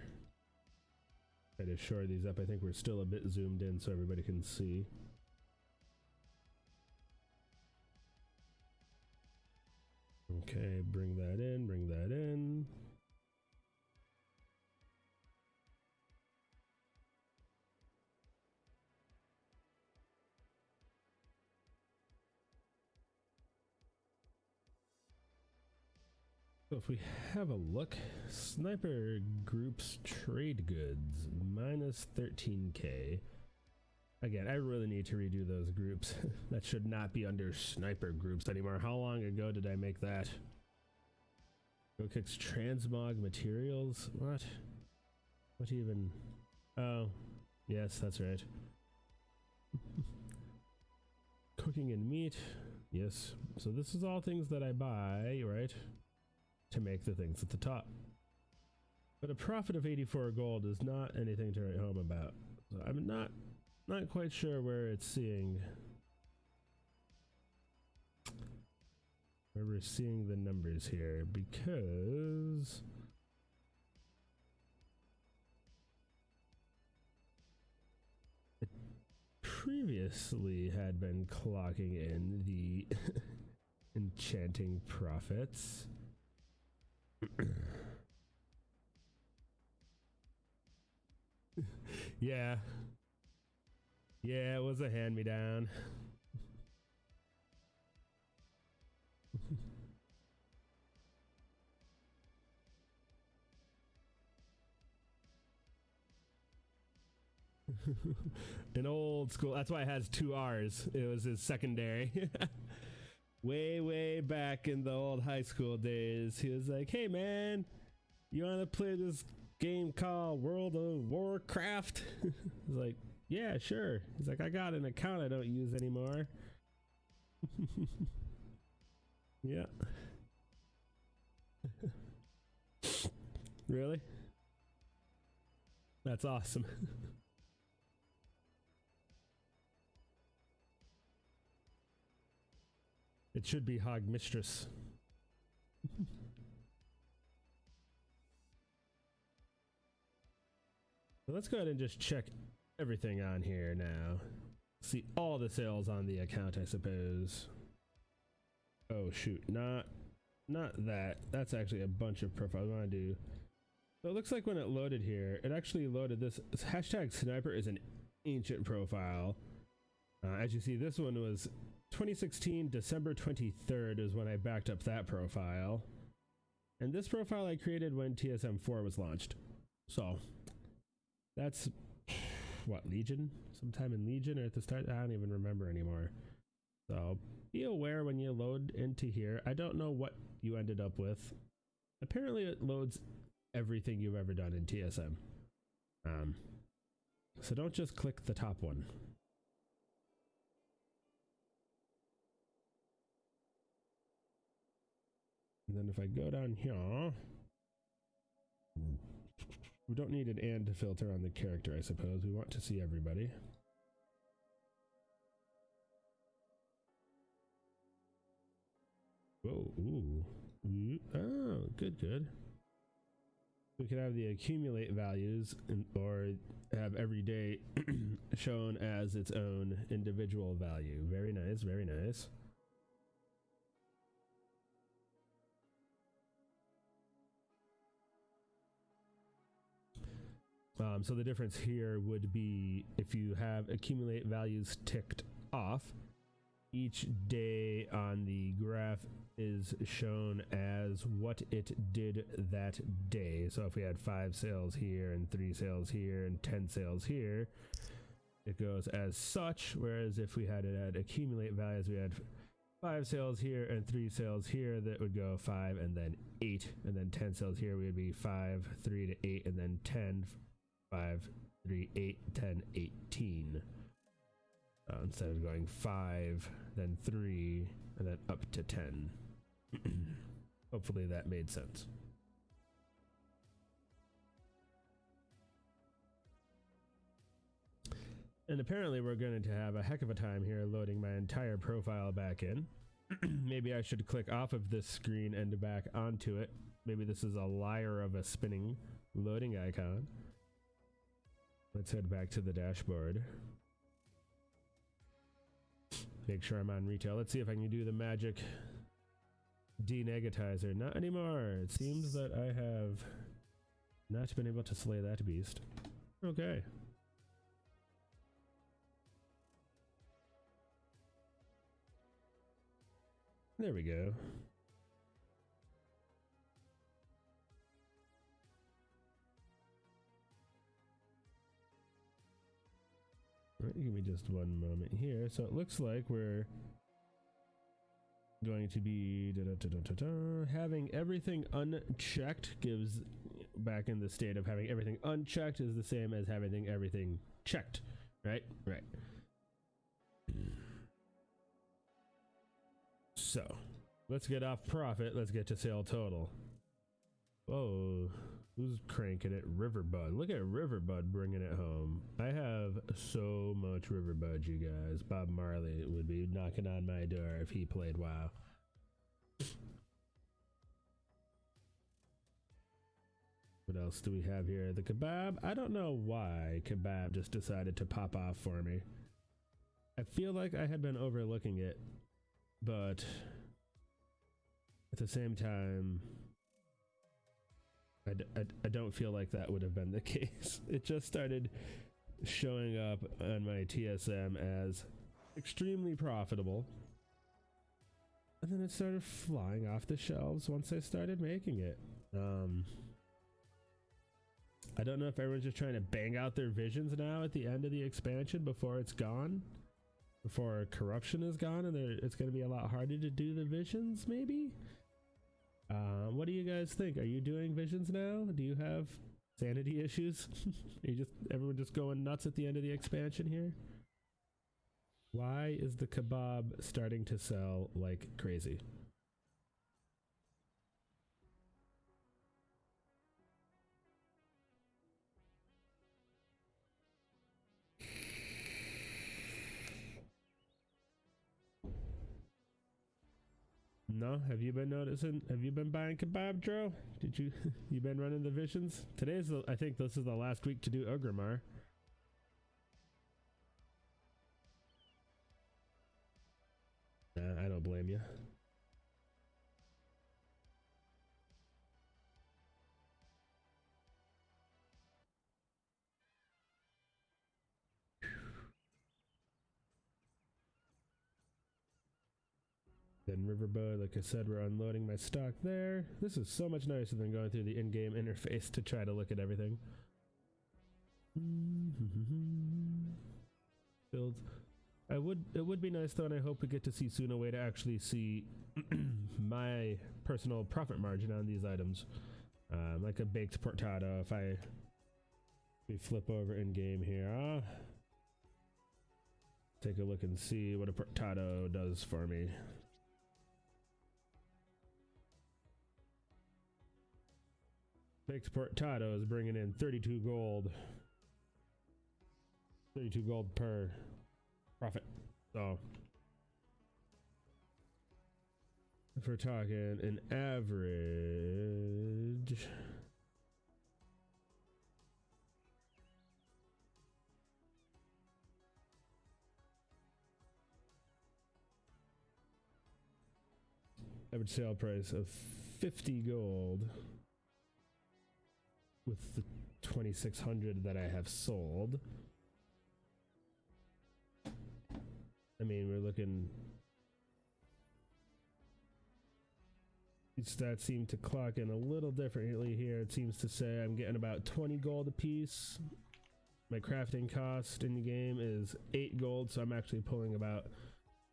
Try to shore these up. I think we're still a bit zoomed in so everybody can see. Okay, bring that in, bring that in. So if we have a look, sniper groups trade goods minus 13k. Again, I really need to redo those groups. That should not be under sniper groups anymore. How long ago did I make that? Go kicks transmog materials? What? What even? Oh, yes, that's right. Cooking and meat. Yes. So this is all things that I buy, right? To make the things at the top. But a profit of 84 gold is not anything to write home about. So I'm not quite sure where it's seeing. Where we're seeing the numbers here, because it previously had been clocking in the enchanting profits. Yeah, it was a hand-me-down. An old school, that's why it has 2 R's. It was his secondary. Way back in the old high school days, he was like, hey man, you want to play this game called World of Warcraft? I was like, yeah, sure. He's like, I got an account I don't use anymore. Yeah. Really? That's awesome. It should be Hog Mistress. So let's go ahead and just check everything on here now. See all the sales on the account, I suppose. Oh shoot, not that. That's actually a bunch of profiles I want to do. So it looks like when it loaded here, it actually loaded this. Hashtag sniper is an ancient profile. As you see, this one was 2016, December 23rd is when I backed up that profile. And this profile I created when TSM 4 was launched. So that's what, Legion? Sometime in Legion or at the start? I don't even remember anymore. So be aware when you load into here. I don't know what you ended up with. Apparently it loads everything you've ever done in TSM. So don't just click the top one. And then if I go down here, we don't need an and to filter on the character, I suppose. We want to see everybody. Whoa, ooh. Oh, good. We could have the accumulate values or have every day shown as its own individual value. Very nice, very nice. So the difference here would be if you have accumulate values ticked off, each day on the graph is shown as what it did that day. So if we had 5 sales here and 3 sales here and 10 sales here, it goes as such. Whereas if we had it at accumulate values, we had 5 sales here and 3 sales here, that would go 5 and then 8, and then 10 sales here, we would be 5, 3 to 8, and then 10, 5, 3, 8, 10, 18. Instead of going 5, then 3, and then up to 10. Hopefully that made sense. And apparently we're going to have a heck of a time here loading my entire profile back in. Maybe I should click off of this screen and back onto it. Maybe this is a liar of a spinning loading icon. Let's head back to the dashboard. Make sure I'm on retail. Let's see if I can do the magic denegatizer. Not anymore. It seems that I have not been able to slay that beast. Okay. There we go. Right, give me just one moment here. So it looks like we're going to be having everything unchecked gives back in the state of having everything unchecked is the same as having everything checked, right? Right. So let's get off profit. Let's get to sale total. Whoa. Who's cranking it? Riverbud. Look at Riverbud bringing it home. I have so much Riverbud, you guys. Bob Marley would be knocking on my door if he played WoW. What else do we have here? The kebab. I don't know why kebab just decided to pop off for me. I feel like I had been overlooking it, but at the same time, I don't feel like that would have been the case. It just started showing up on my TSM as extremely profitable. And then it started flying off the shelves once I started making it. I don't know if everyone's just trying to bang out their visions now at the end of the expansion before it's gone. Before corruption is gone and it's going to be a lot harder to do the visions, maybe? What do you guys think? Are you doing visions now? Do you have sanity issues? Are you everyone just going nuts at the end of the expansion here? Why is the kebab starting to sell like crazy? No, have you been noticing? Have you been buying kebab, Dro? Did you you been running the visions? Today's I think this is the last week to do Ugramar. Nah, I don't blame you. Then Riverbud, like I said, we're unloading my stock there. This is so much nicer than going through the in-game interface to try to look at everything. Builds. It would be nice though, and I hope we get to see soon a way to actually see my personal profit margin on these items. Like a baked portado. If we flip over in-game here, take a look and see what a portado does for me. Baked portado is bringing in 32 gold. 32 gold per profit. So if we're talking an average, average sale price of 50 gold with the 2,600 that I have sold. I mean, we're looking. These stats seem to clock in a little differently here. It seems to say I'm getting about 20 gold a piece. My crafting cost in the game is 8 gold, so I'm actually pulling about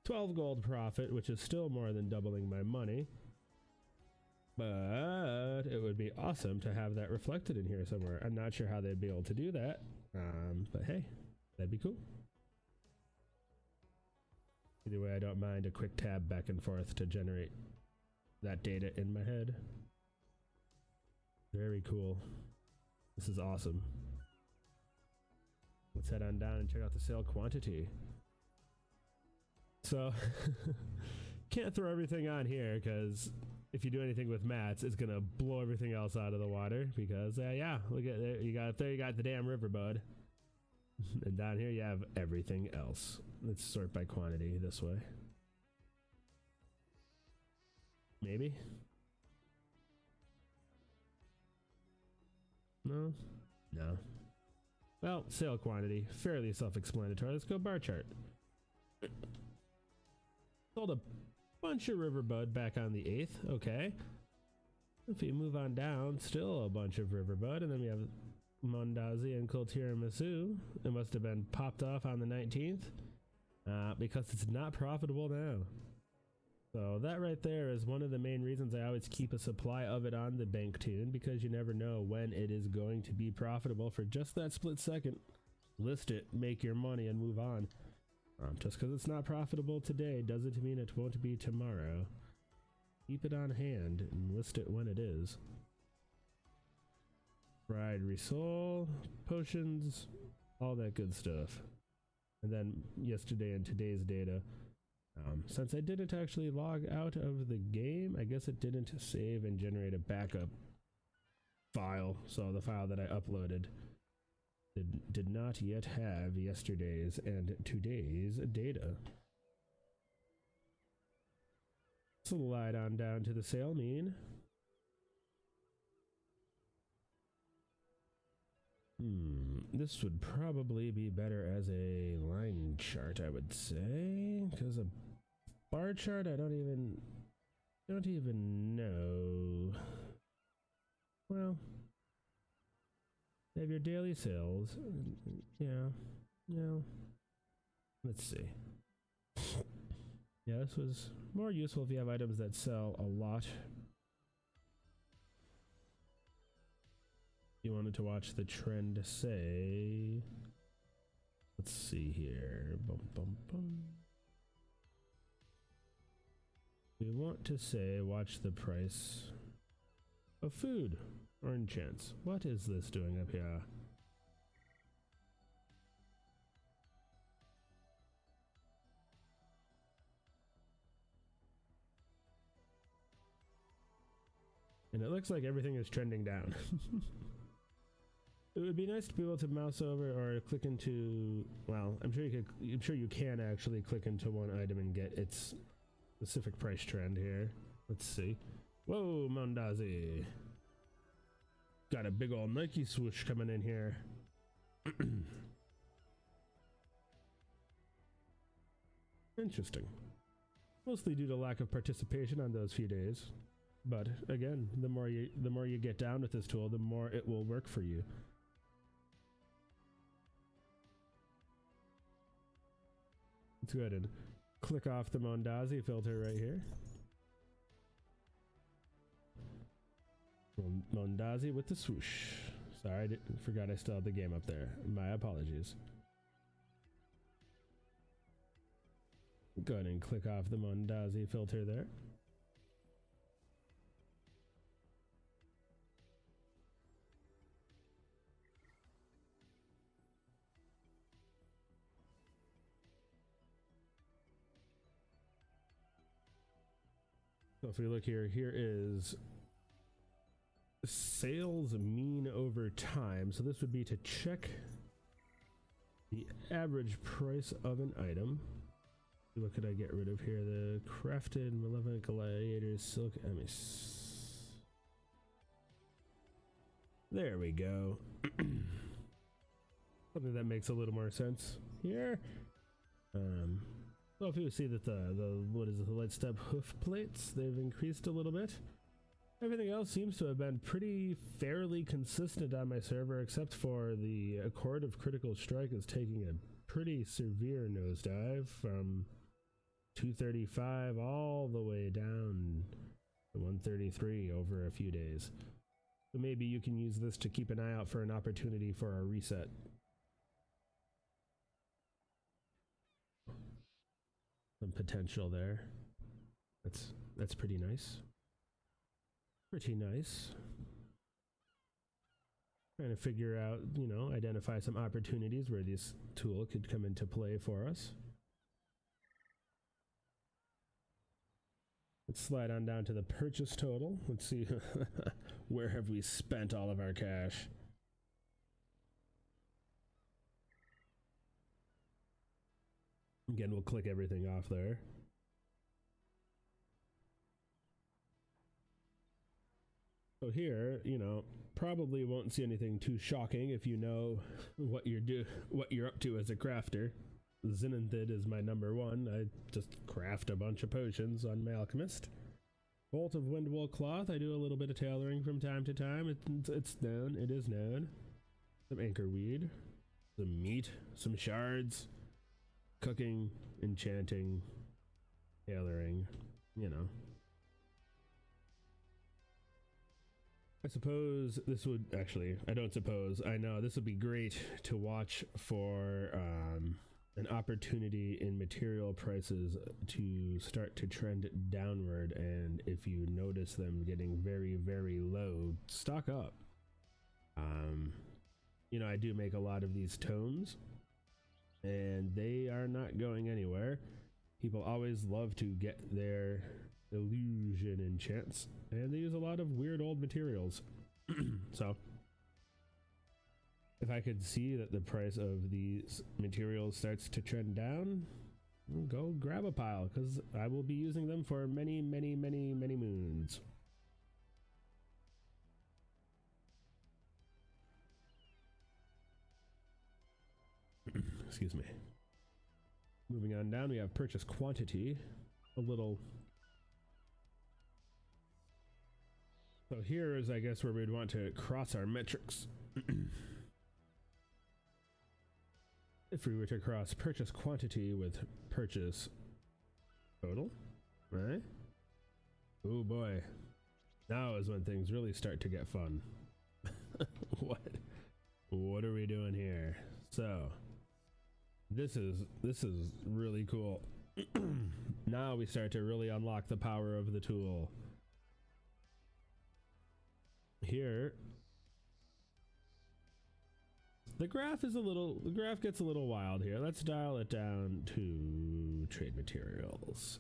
12 gold profit, which is still more than doubling my money. But it would be awesome to have that reflected in here somewhere. I'm not sure how they'd be able to do that, but hey, that'd be cool. Either way, I don't mind a quick tab back and forth to generate that data in my head. Very cool. This is awesome. Let's head on down and check out the sale quantity. So, can't throw everything on here because if you do anything with mats, it's gonna blow everything else out of the water. Because yeah, look at there. You got the damn river, bud. And down here you have everything else. Let's sort by quantity this way. Maybe? No? No. Well, sale quantity, fairly self-explanatory. Let's go bar chart. Sold a bunch of riverbud back on the 8th, okay. If you move on down, still a bunch of riverbud, and then we have Mondazi and Tiramisu. It must have been popped off on the 19th, because it's not profitable now. So that right there is one of the main reasons I always keep a supply of it on the bank tune, because you never know when it is going to be profitable for just that split second. List it, make your money, and move on. Just because it's not profitable today doesn't mean it won't be tomorrow. Keep it on hand and list it when it is. Fried Risol, potions, all that good stuff. And then yesterday and today's data. Since I didn't actually log out of the game, I guess it didn't save and generate a backup file. So the file that I uploaded did not yet have yesterday's and today's data. Slide on down to the sale mean. This would probably be better as a line chart, I would say, because a bar chart I don't even know. Well, you have your daily sales. Yeah. Let's see. Yeah, this was more useful if you have items that sell a lot. You wanted to watch the trend, say, let's see here. We want to say watch the price of food or enchants. What is this doing up here? And it looks like everything is trending down. It would be nice to be able to mouse over or click into, well, I'm sure you can actually click into one item and get its specific price trend here. Let's see. Whoa, Mondazi. Got a big old Nike swoosh coming in here. Interesting. Mostly due to lack of participation on those few days. But again, the more you get down with this tool, the more it will work for you. Let's go ahead and click off the Mondazi filter right here. Mondazi with the swoosh. Sorry, I forgot I still had the game up there. My apologies. Go ahead and click off the Mondazi filter there. So if we look here, here is sales mean over time. So this would be to check the average price of an item. What could I get rid of here? The crafted malevolent gladiators silk emis. There we go. Something that makes a little more sense here. So if you see that the what is it, the light step hoof plates, they've increased a little bit. Everything else seems to have been pretty fairly consistent on my server, except for the Accord of Critical Strike is taking a pretty severe nosedive from 235 all the way down to 133 over a few days. So maybe you can use this to keep an eye out for an opportunity for a reset. Some potential there. That's pretty nice. Pretty nice. Trying to figure out, you know, identify some opportunities where this tool could come into play for us. Let's slide on down to the purchase total. Let's see where have we spent all of our cash. Again, we'll click everything off there. So here, you know, probably won't see anything too shocking if you know what you're up to as a crafter. Zenithid is my number one. I just craft a bunch of potions on my alchemist. Bolt of Windwool cloth. I do a little bit of tailoring from time to time. It's known. It is known. Some anchor weed, some meat, some shards, cooking, enchanting, tailoring. You know. I suppose this would actually, I don't suppose, I know this would be great to watch for an opportunity in material prices to start to trend downward, and if you notice them getting very, very low, stock up. You know, I do make a lot of these tomes, and they are not going anywhere. People always love to get their illusion enchants, and they use a lot of weird old materials. So if I could see that the price of these materials starts to trend down, go grab a pile, because I will be using them for many, many, many, many moons. Excuse me. Moving on down, we have purchase quantity. A little. So here is, I guess, where we'd want to cross our metrics. If we were to cross purchase quantity with purchase total, right? Oh boy. Now is when things really start to get fun. What are we doing here? So this is really cool. Now we start to really unlock the power of the tool. Here the graph gets a little wild here. Let's dial it down to trade materials.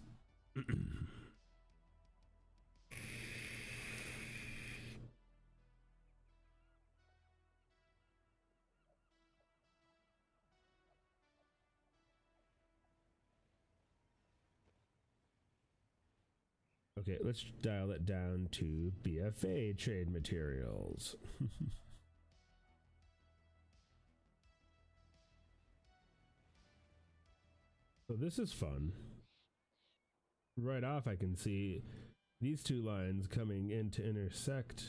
Okay, let's dial it down to BFA trade materials. So this is fun. Right off I can see these two lines coming in to intersect.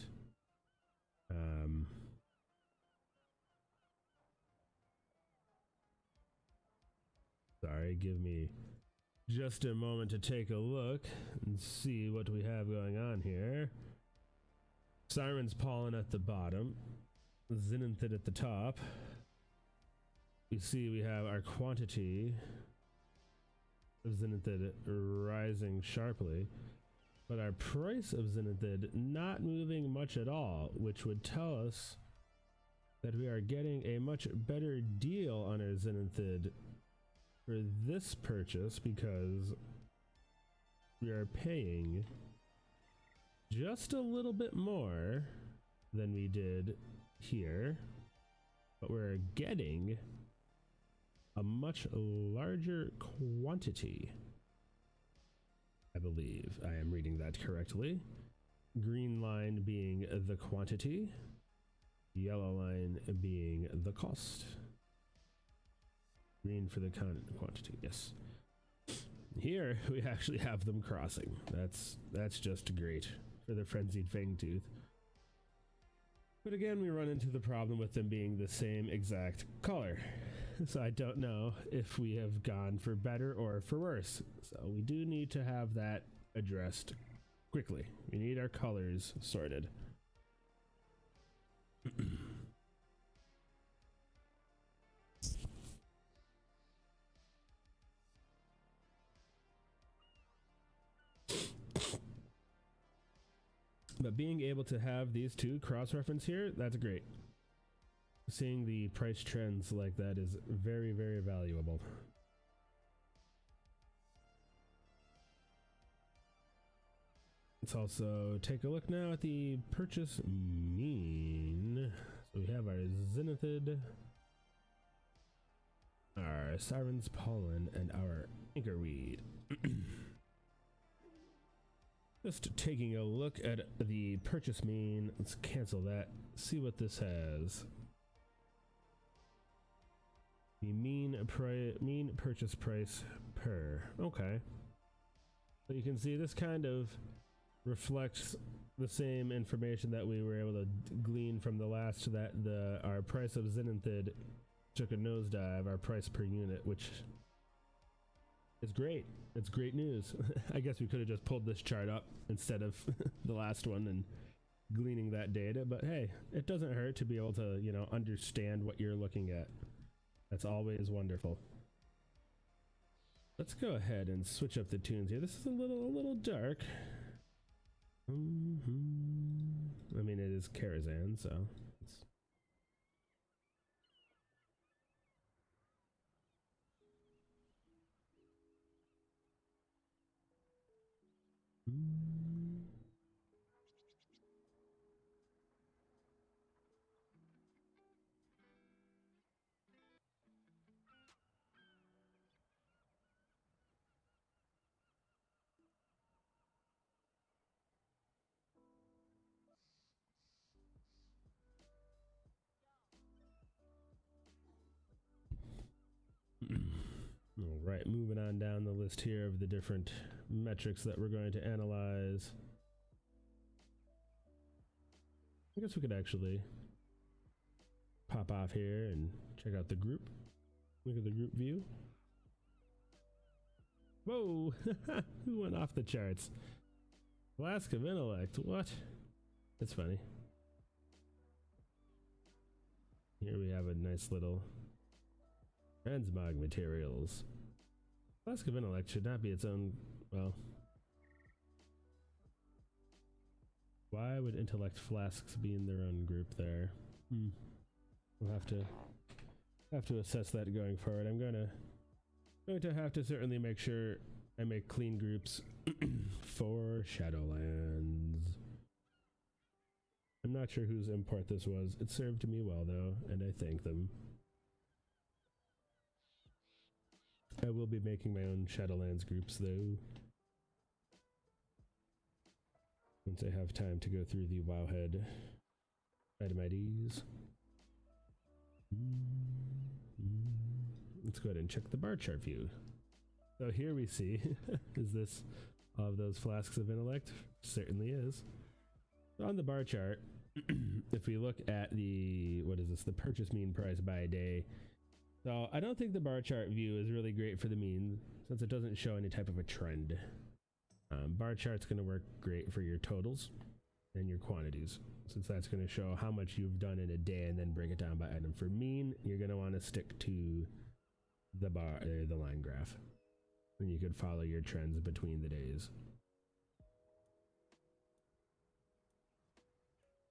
Sorry, give me just a moment to take a look and see what we have going on here. Siren's Pollen at the bottom, Zenithid at the top. We see we have our quantity of Zenithid rising sharply, but our price of Zenithid not moving much at all, which would tell us that we are getting a much better deal on our Zenithid for this purchase, because we are paying just a little bit more than we did here, but we're getting a much larger quantity. I believe I am reading that correctly. Green line being the quantity, Yellow line being the cost. Green for the quantity, yes. Here we actually have them crossing. That's just great for the Frenzied Fangtooth. But again, we run into the problem with them being the same exact color. So I don't know if we have gone for better or for worse. So we do need to have that addressed quickly. We need our colors sorted. But being able to have these two cross-reference here, that's great. Seeing the price trends like that is very, very valuable. Let's also take a look now at the purchase mean. So we have our Zenithid, our Siren's Pollen, and our Anchorweed. Just taking a look at the purchase mean. Let's cancel that. See what this has. The mean purchase price per. Okay. So you can see this kind of reflects the same information that we were able to glean from the last, that our price of Zenithid took a nosedive, our price per unit, which is great. It's great news. I guess we could have just pulled this chart up instead of the last one and gleaning that data, but hey, it doesn't hurt to be able to, you know, understand what you're looking at. That's always wonderful. Let's go ahead and switch up the tunes here. This is a little dark. I mean, it is Karazhan, so it's all right, moving on down the list here of the different metrics that we're going to analyze. I guess we could actually pop off here and check out the group. Look at the group view. Whoa! Who went off the charts? Flask of Intellect. What? That's funny. Here we have a nice little transmog materials. Flask of Intellect should not be its own. Well, why would intellect flasks be in their own group there? We'll have to assess that going forward. I'm going to have to certainly make sure I make clean groups for Shadowlands. I'm not sure whose import this was. It served me well though, and I thank them. I will be making my own Shadowlands groups though, once I have time to go through the Wowhead item IDs. Let's go ahead and check the bar chart view. So here we see, is this all of those flasks of intellect? Certainly is. So on the bar chart, if we look at the, what is this, the purchase mean price by day. So I don't think the bar chart view is really great for the mean, since it doesn't show any type of a trend. Bar chart's going to work great for your totals and your quantities, since that's going to show how much you've done in a day and then break it down by item. For mean, you're going to want to stick to the the line graph, and you could follow your trends between the days.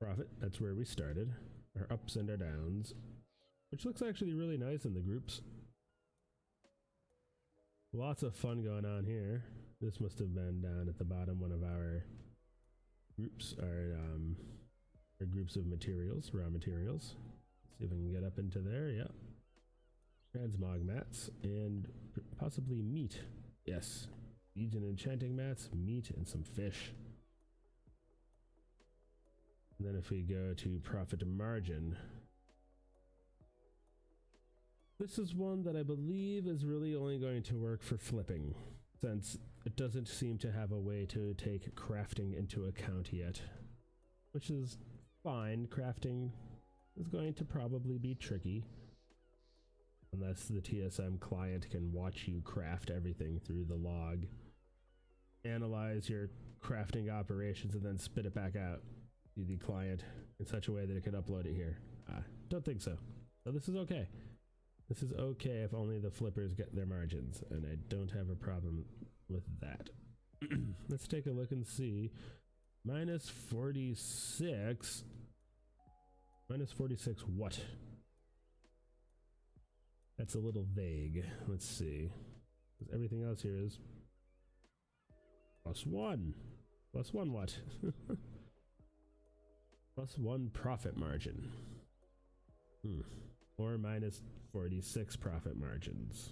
Profit, that's where we started. Our ups and our downs, which looks actually really nice in the groups. Lots of fun going on here. This must have been down at the bottom, one of our groups, our groups of materials, raw materials. Let's see if I can get up into there. Yeah. Transmog mats and possibly meat. Yes. Legion enchanting mats, meat, and some fish. And then if we go to profit margin, this is one that I believe is really only going to work for flipping, since it doesn't seem to have a way to take crafting into account yet, which is fine. Crafting is going to probably be tricky unless the TSM client can watch you craft everything through the log, analyze your crafting operations, and then spit it back out to the client in such a way that it can upload it here. Don't think so. So this is okay. This is okay if only the flippers get their margins, and I don't have a problem with that. Let's take a look and see. Minus 46. Minus 46 what? That's a little vague. Let's see. Because everything else here is +1. +1 what? +1 profit margin. Or minus 46 profit margins.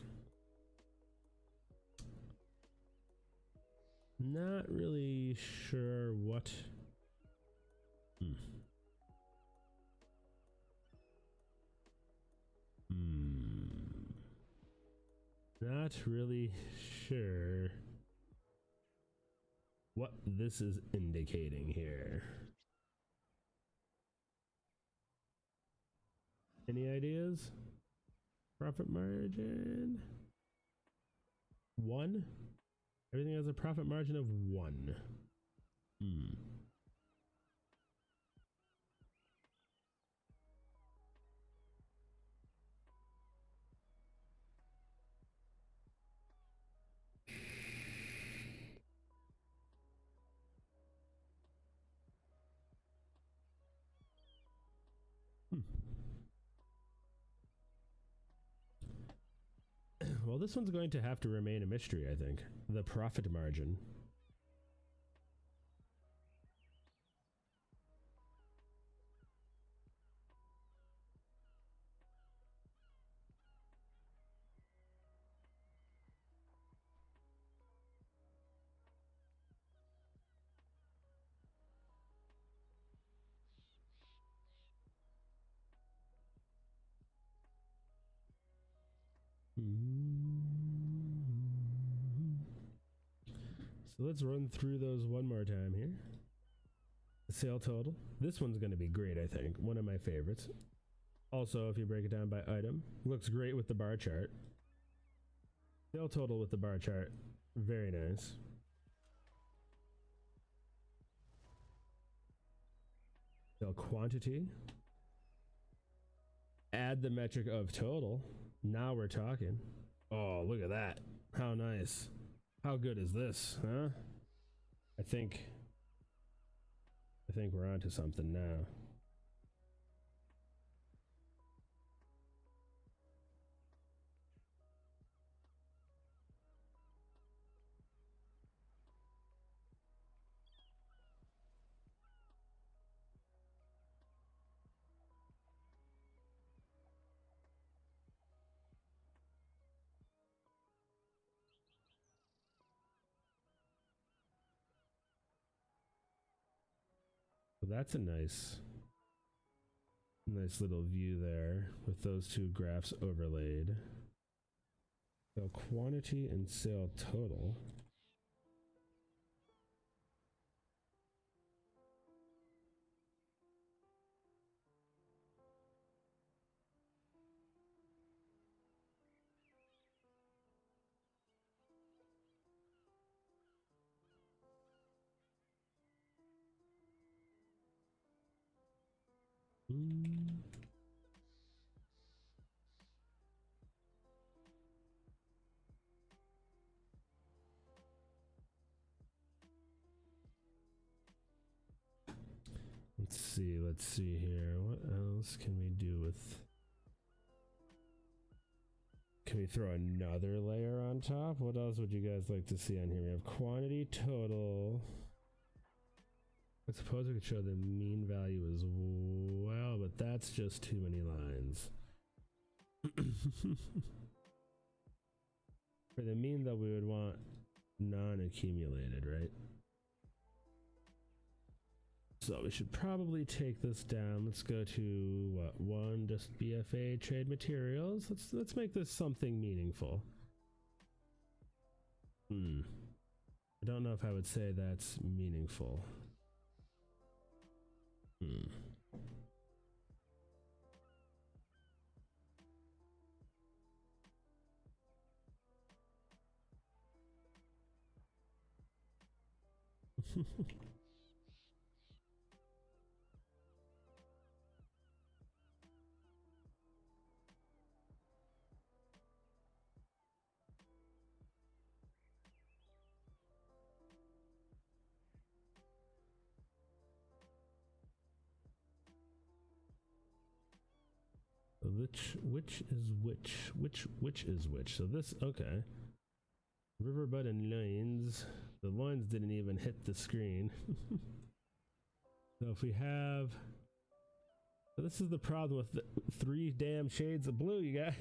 Not really sure what. Not really sure what this is indicating here. Any ideas? Profit margin 1. Everything has a profit margin of 1. Well, this one's going to have to remain a mystery, I think. The profit margin. So let's run through those one more time here. The sale total. This one's going to be great, I think. One of my favorites. Also, if you break it down by item, looks great with the bar chart. Sale total with the bar chart. Very nice. Sale quantity. Add the metric of total. Now we're talking. Oh, look at that. How nice. How good is this, huh? I think we're onto something now. That's a nice little view there with those two graphs overlaid. So quantity and sale total. Let's see here. What else can we do with... Can we throw another layer on top? What else would you guys like to see on here? We have quantity total. I suppose we could show the mean value as well, but that's just too many lines. For the mean, though, we would want non-accumulated, right? So we should probably take this down. Let's go to what, one, just BFA trade materials. Let's make this something meaningful. I don't know if I would say that's meaningful. Which is which? So this, okay. Riverbud and loins. The loins didn't even hit the screen. So if we have, so this is the problem with the 3 damn shades of blue, you guys.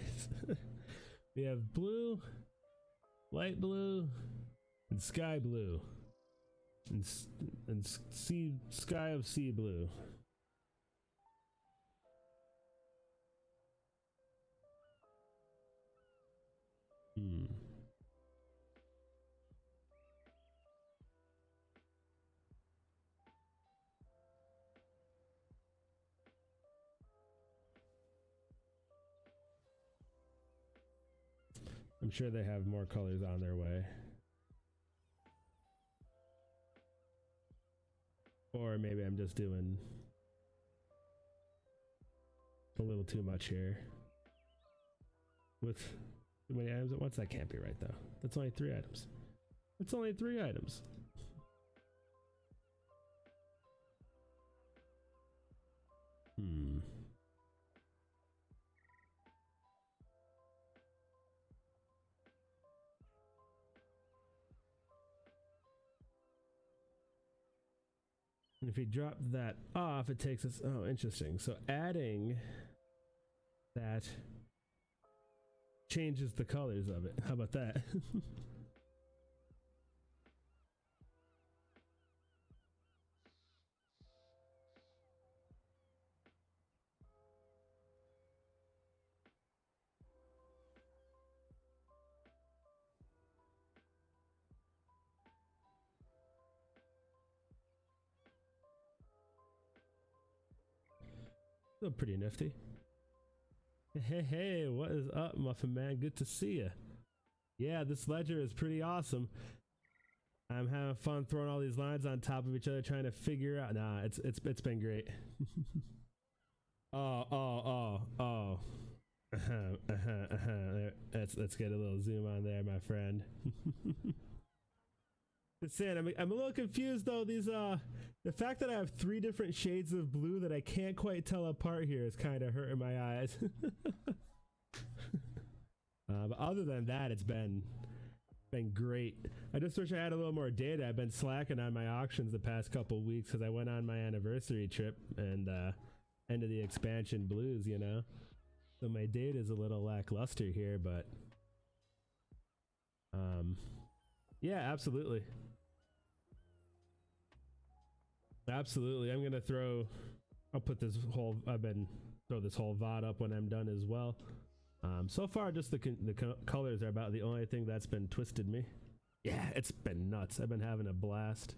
We have blue, light blue, and sky blue, and sky of sea blue. I'm sure they have more colors on their way. Or maybe I'm just doing a little too much here. With too many items at once? That can't be right though. That's only 3 items. That's only 3 items. And if we drop that off, it takes us, oh, interesting. So adding that changes the colors of it. How about that? Still pretty nifty. Hey, what is up, Muffin Man? Good to see you. Yeah, this ledger is pretty awesome. I'm having fun throwing all these lines on top of each other, trying to figure out. Nah, it's been great. Oh. Let's get a little zoom on there, my friend. Just saying, I'm a little confused though. These the fact that I have 3 different shades of blue that I can't quite tell apart here is kind of hurting my eyes. But other than that, it's been great. I just wish I had a little more data. I've been slacking on my auctions the past couple weeks because I went on my anniversary trip and end of the expansion blues, you know. So my data is a little lackluster here, but yeah, absolutely. Absolutely. I'm gonna I'll put this whole, throw this whole VOD up when I'm done as well. So far just the colors are about the only thing that's been twisted me. Yeah, it's been nuts. I've been having a blast.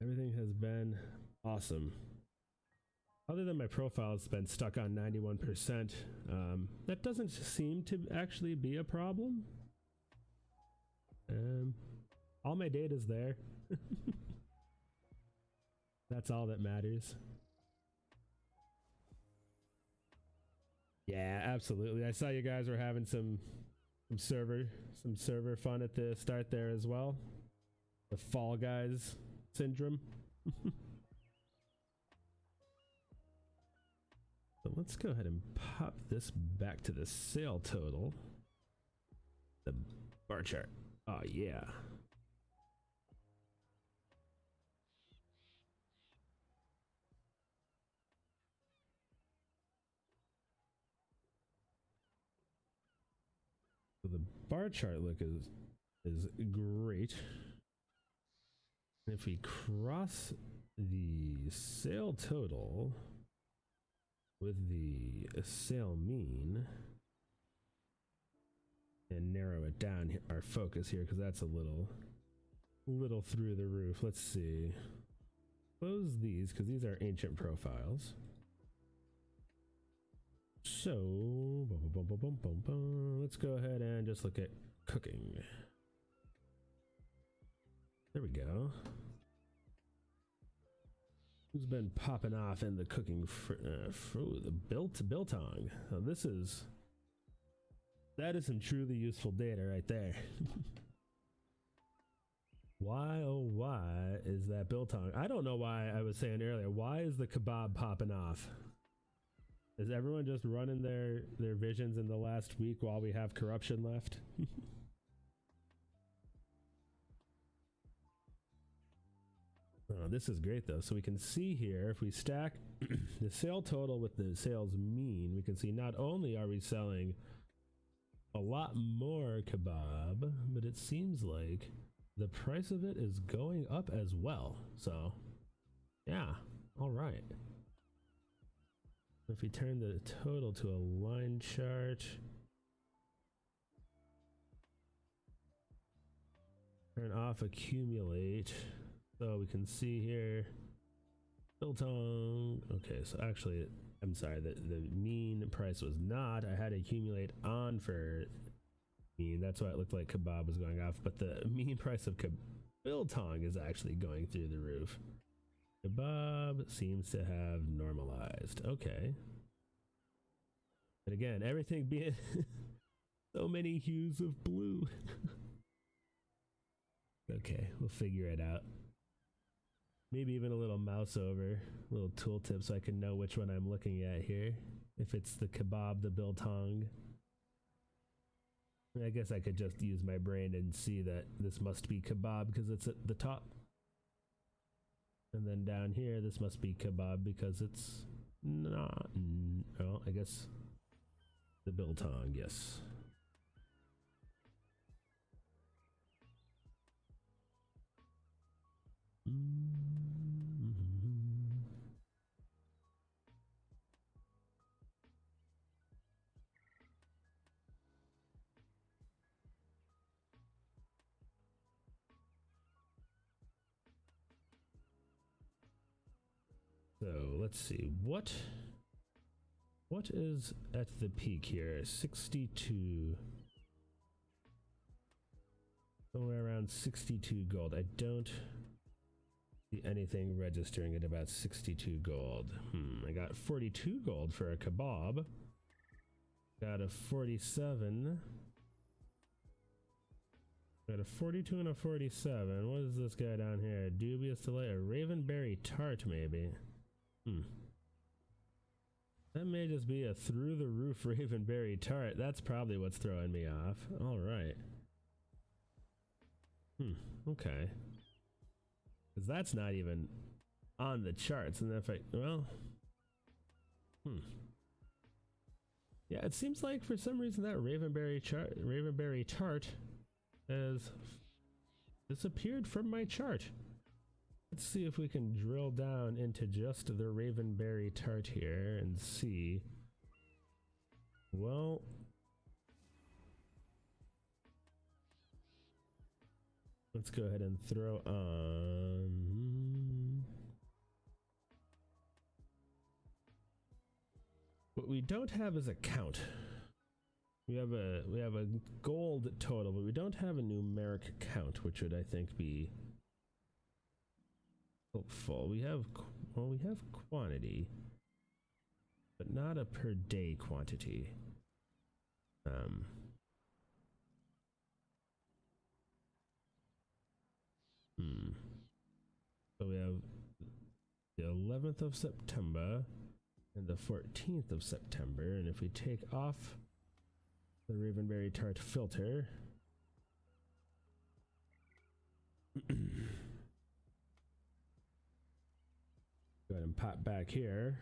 Everything has been awesome. Other than my profile's been stuck on 91%. That doesn't seem to actually be a problem. All my data's there. That's all that matters. Yeah, absolutely. I saw you guys were having some server fun at the start there as well. The Fall Guys syndrome. So let's go ahead and pop this back to the sale total. The bar chart. Oh yeah. So the bar chart look is great. If we cross the sale total with the sale mean and narrow it down, our focus here, because that's a little through the roof. Let's see. Close these because these are ancient profiles. So let's go ahead and just look at cooking. There we go. Who's been popping off in the cooking? The biltong. Oh, that is some truly useful data right there. Why, oh why is that biltong? I don't know why. I was saying earlier, why is the kebab popping off? Is everyone just running their visions in the last week while we have corruption left? Oh, this is great though. So we can see here, if we stack the sale total with the sales mean, we can see not only are we selling a lot more kebab, but it seems like the price of it is going up as well. So yeah, all right. If we turn the total to a line chart, turn off accumulate, so we can see here biltong. Okay, so actually I'm sorry, the mean price was not. I had to accumulate on for mean. That's why it looked like kebab was going off, but the mean price of biltong is actually going through the roof. Kebab seems to have normalized. Okay. But again, everything being so many hues of blue. Okay, we'll figure it out. Maybe even a little mouse over, a little tooltip so I can know which one I'm looking at here. If it's the kebab, the biltong. I guess I could just use my brain and see that this must be kebab because it's at the top. And then down here, this must be kebab because it's not. Oh, I guess the biltong, yes. So let's see, what is at the peak here? 62, somewhere around 62 gold. I don't see anything registering at about 62 gold. I got 42 gold for a kebab. Got a 47. Got a 42 and a 47. What is this guy down here? Dubious delay, a ravenberry tart maybe. That may just be a through the roof ravenberry tart. That's probably what's throwing me off. All right. Okay. Because that's not even on the charts. And if I, well, yeah, it seems like for some reason that ravenberry tart has disappeared from my chart. Let's see if we can drill down into just the ravenberry tart here and see. Well, let's go ahead and throw on. What we don't have is a count. We have a gold total, but we don't have a numeric count, which would I think be helpful. We have quantity, but not a per day quantity. So we have the 11th of September and the 14th of September, and if we take off the ravenberry tart filter, go ahead and pop back here,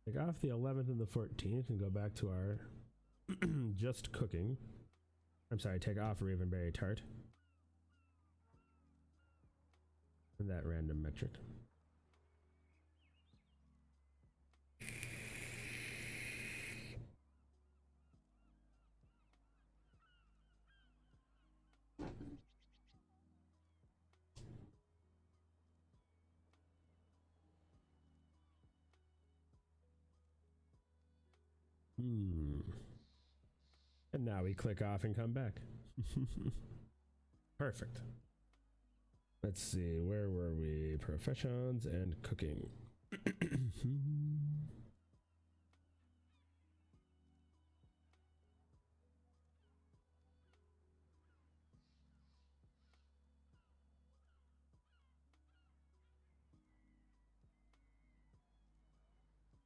take off the 11th and the 14th and go back to our just cooking. I'm sorry, take off ravenberry tart. and that random metric. And now we click off and come back. Perfect. Let's see, where were we? Professions and cooking.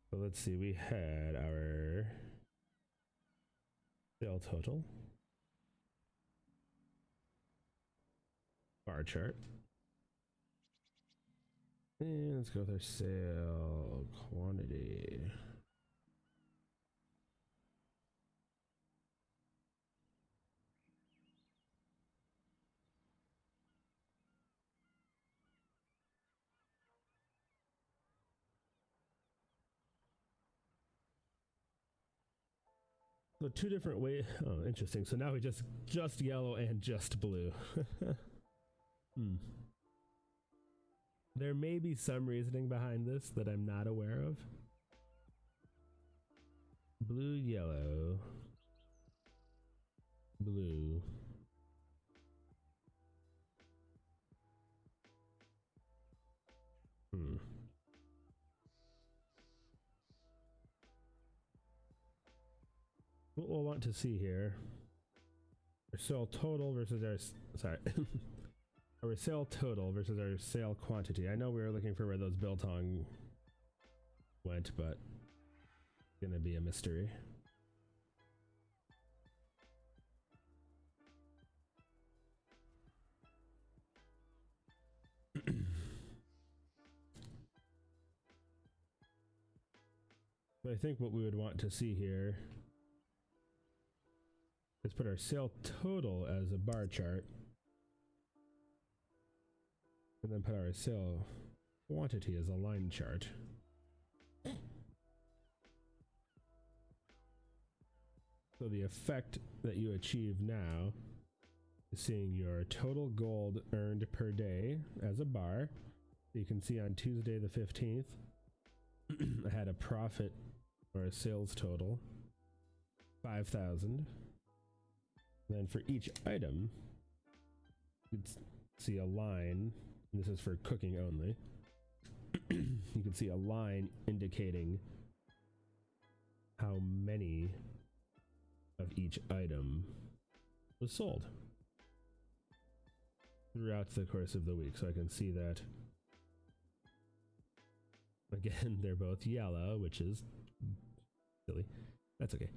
So let's see, we had our sale total, bar chart, and let's go with our sale quantity. So two different ways. Oh, interesting. So now we just yellow and just blue. There may be some reasoning behind this that I'm not aware of. Blue, yellow, blue. What we'll want to see here, our sale total versus our, sorry, our sale total versus our sale quantity. I know we were looking for where those biltong went, but it's gonna be a mystery. So I think what we would want to see here is put our sale total as a bar chart, and then put our sale quantity as a line chart. So the effect that you achieve now is seeing your total gold earned per day as a bar. So you can see on Tuesday the 15th, I had a profit or a sales total 5,000. Then for each item, you can see a line. This is for cooking only. You can see a line indicating how many of each item was sold throughout the course of the week. So I can see that, again, they're both yellow, which is silly. That's okay.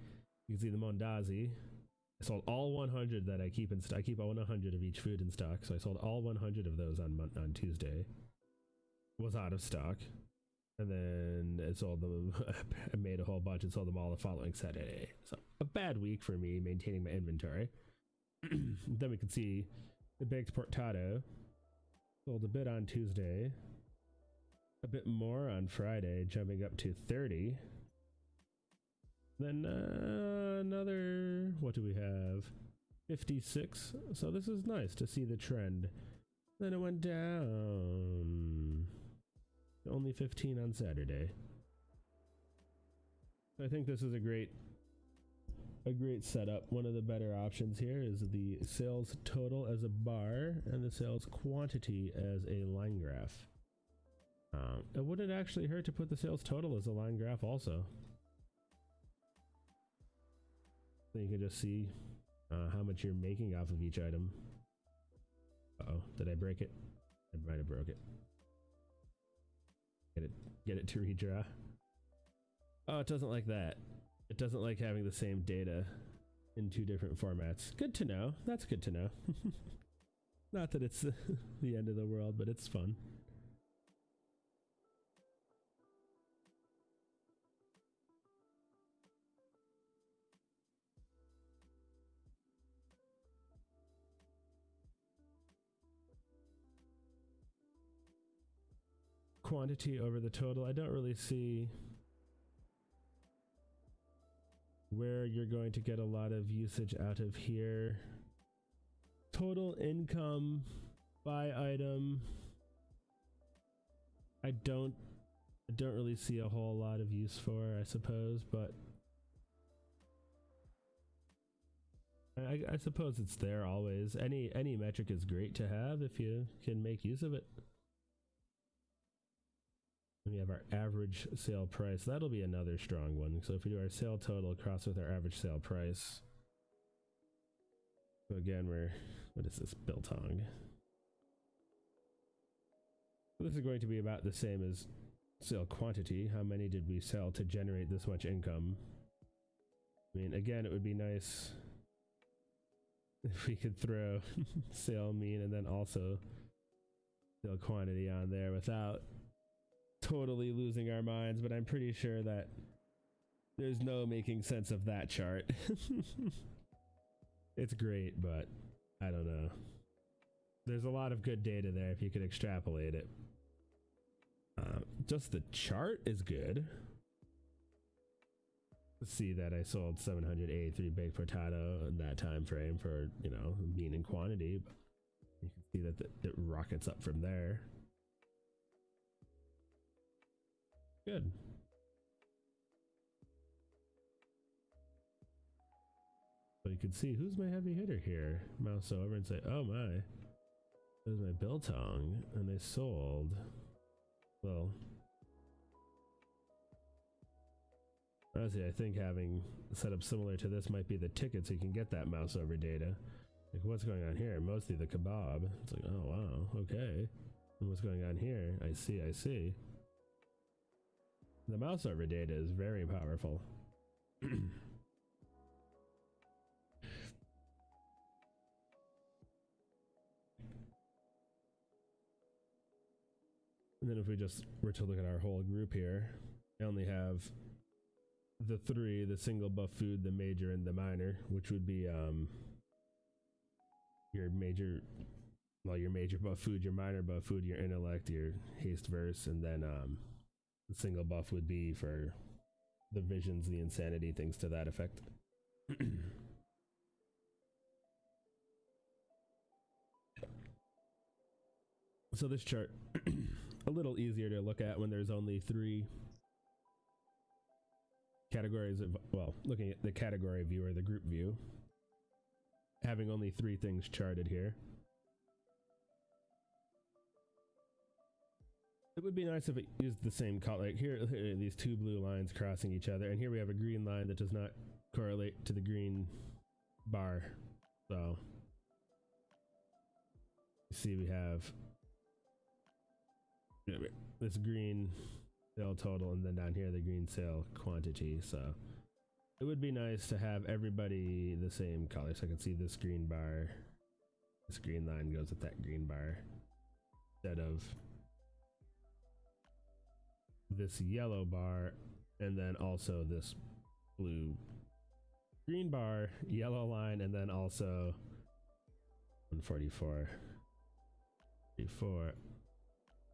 You can see the Mondazi. I sold all 100 that I keep in stock. I keep 100 of each food in stock, so I sold all 100 of those on Tuesday. Was out of stock, and then it sold them. I made a whole bunch and sold them all the following Saturday. So a bad week for me maintaining my inventory. Then we can see the baked portado sold a bit on Tuesday, a bit more on Friday, jumping up to 30. Then another, what do we have? 56. So this is nice to see the trend. Then it went down to only 15 on Saturday. I think this is a great setup. One of the better options here is the sales total as a bar and the sales quantity as a line graph. It wouldn't actually hurt to put the sales total as a line graph also. Then you can just see how much you're making off of each item. Uh-oh, did I break it? I might have broke it. Get it to redraw. Oh, it doesn't like that. It doesn't like having the same data in two different formats. Good to know. That's good to know. Not that it's the end of the world, but it's fun. quantity over the total. I don't really see where you're going to get a lot of usage out of here. Total income by item. I don't really see a whole lot of use for, I suppose, but I suppose it's there always. Any metric is great to have if you can make use of it. We have our average sale price. That'll be another strong one. So if we do our sale total cross with our average sale price. So again, what is this? Biltong. This is going to be about the same as sale quantity. How many did we sell to generate this much income? I mean, again, it would be nice if we could throw sale mean and then also sale quantity on there without totally losing our minds, but I'm pretty sure that there's no making sense of that chart. It's great, but I don't know. There's a lot of good data there if you could extrapolate it. Just the chart is good. See that I sold 783 baked potato in that time frame for, you know, mean and quantity. But you can see that it rockets up from there. Good. So you can see who's my heavy hitter here. Mouse over and say, oh my, there's my biltong, and they sold. Well, honestly, I think having a setup similar to this might be the ticket so you can get that mouse over data. Like, what's going on here? Mostly the kebab. It's like, oh wow, okay. And what's going on here? I see. The mouse over data is very powerful. And then if we just were to look at our whole group here, I only have the three, the single buff food, the major, and the minor, which would be your major buff food, your minor buff food, your intellect, your haste verse, and then the single buff would be for the visions, the insanity, things to that effect. So this chart, a little easier to look at when there's only three categories of, well, looking at the category view or the group view, having only three things charted here. It would be nice if it used the same color. Like here are these two blue lines crossing each other, and here we have a green line that does not correlate to the green bar. So you see we have this green sale total, and then down here the green sale quantity. So it would be nice to have everybody the same color, so I can see this green bar, this green line goes with that green bar, instead of this yellow bar and then also this blue green bar, yellow line, and then also 144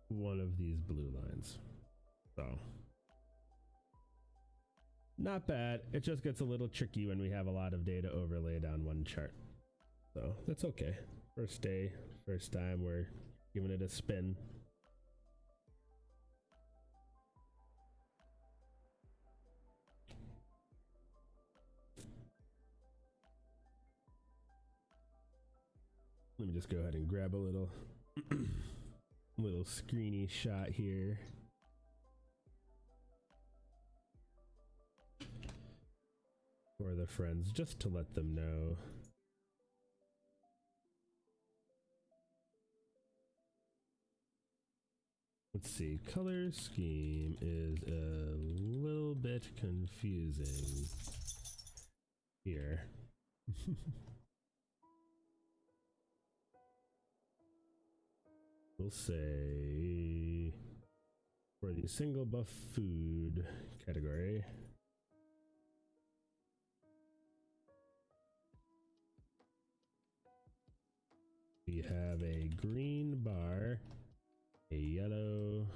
one of these blue lines. So not bad. It just gets a little tricky when we have a lot of data overlaid on one chart, so that's okay. First day, first time, we're giving it a spin. Let me just go ahead and grab a little little screeny shot here. For the friends, just to let them know. Let's see, color scheme is a little bit confusing here. We'll say for the single buff food category, we have a green bar, a yellow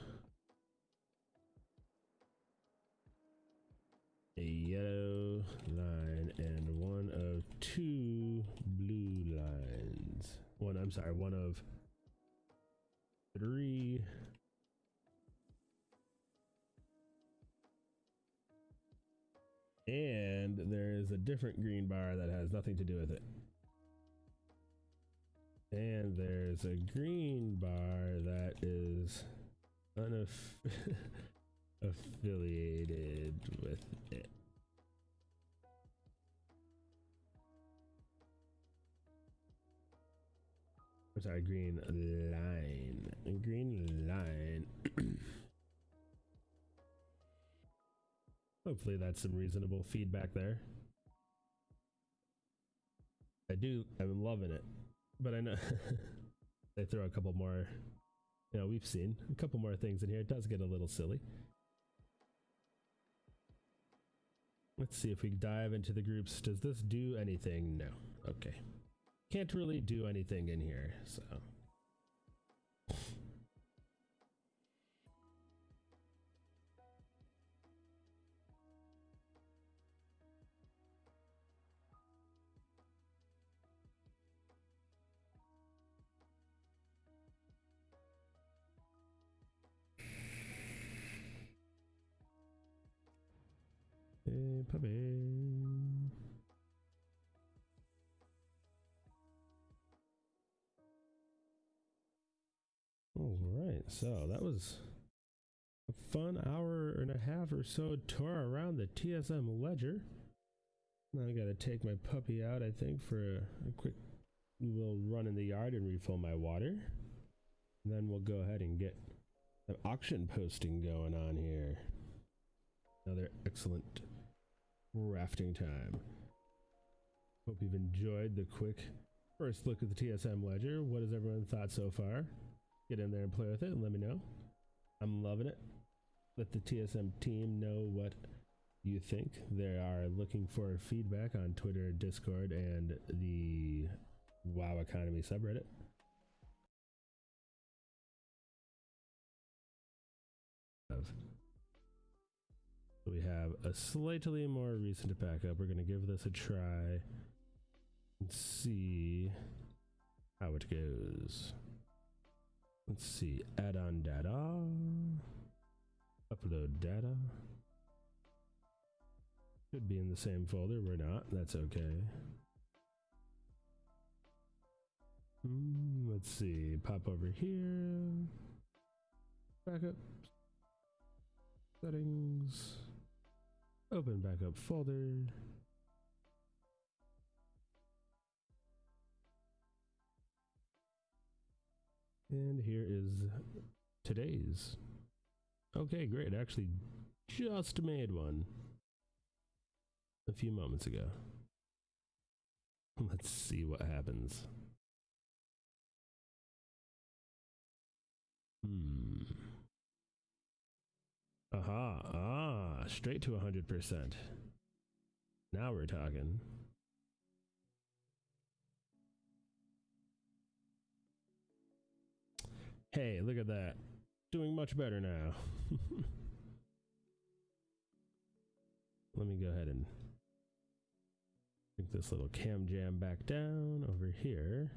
I'm sorry, one of 3. And there is a different green bar that has nothing to do with it. And there's a green bar that is unaffiliated with it. I'm sorry, green line. Green line. Hopefully that's some reasonable feedback there. I'm loving it. But I know they throw a couple more, you know, we've seen a couple more things in here. It does get a little silly. Let's see if we dive into the groups. Does this do anything? No. Okay. Can't really do anything in here, so. Hey, puppy. All right, so that was a fun hour and a half or so tour around the TSM Ledger. Now I gotta take my puppy out, I think, for a quick little run in the yard and refill my water. And then we'll go ahead and get an auction posting going on here. Another excellent rafting time. Hope you've enjoyed the quick first look at the TSM Ledger. What has everyone thought so far? Get in there and play with it and let me know. I'm loving it. Let the TSM team know what you think. They are looking for feedback on Twitter, Discord, and the WoW Economy subreddit. We have a slightly more recent backup. We're going to give this a try and see how it goes. Let's see, add on data, upload data. Should be in the same folder, we're not, that's okay. Let's see, pop over here, backup, settings, open backup folder. And here is today's. Okay, great. I actually just made one a few moments ago. Let's see what happens. Aha, straight to 100%. Now we're talking. Hey, look at that. Doing much better now. Let me go ahead and bring this little cam jam back down over here.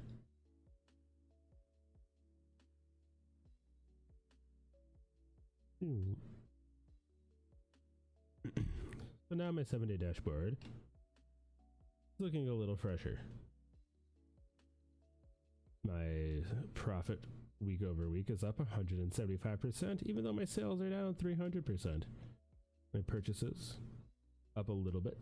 So now my 7-day dashboard is looking a little fresher. My profit week over week is up 175%, even though my sales are down 300%. My purchases up a little bit.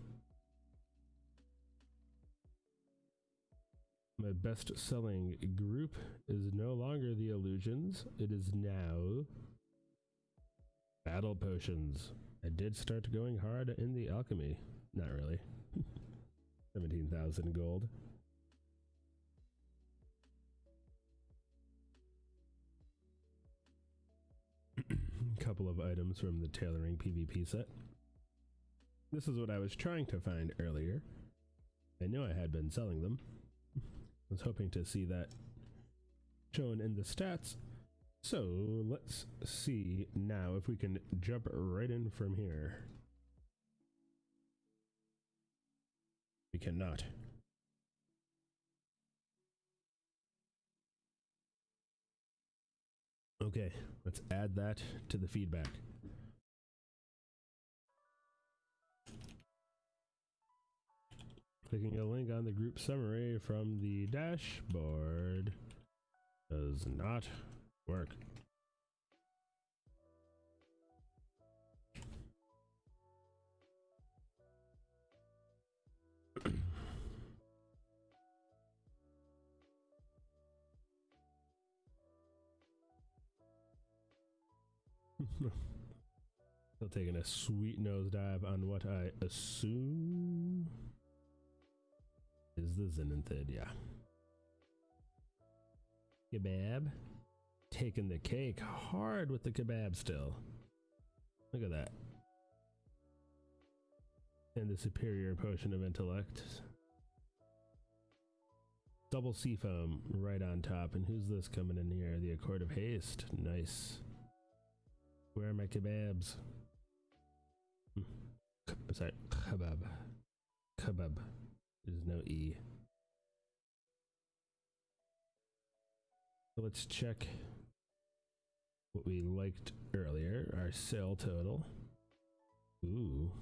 My best selling group is no longer the illusions. It is now battle potions. I did start going hard in the alchemy. Not really. 17,000 gold. Couple of items from the tailoring PvP set. This is what I was trying to find earlier. I knew I had been selling them. I was hoping to see that shown in the stats. So let's see now if we can jump right in from here. We cannot. Okay, let's add that to the feedback. Clicking a link on the group summary from the dashboard does not work. Still taking a sweet nosedive on what I assume is the Zenithid, yeah. Kebab. Taking the cake hard with the kebab still. Look at that. And the superior potion of intellect. Double sea foam right on top. And who's this coming in here? The Accord of Haste. Nice. Where are my kebabs? Sorry, kebab. Kebab. There's no E. So let's check what we liked earlier. Our sale total. Ooh.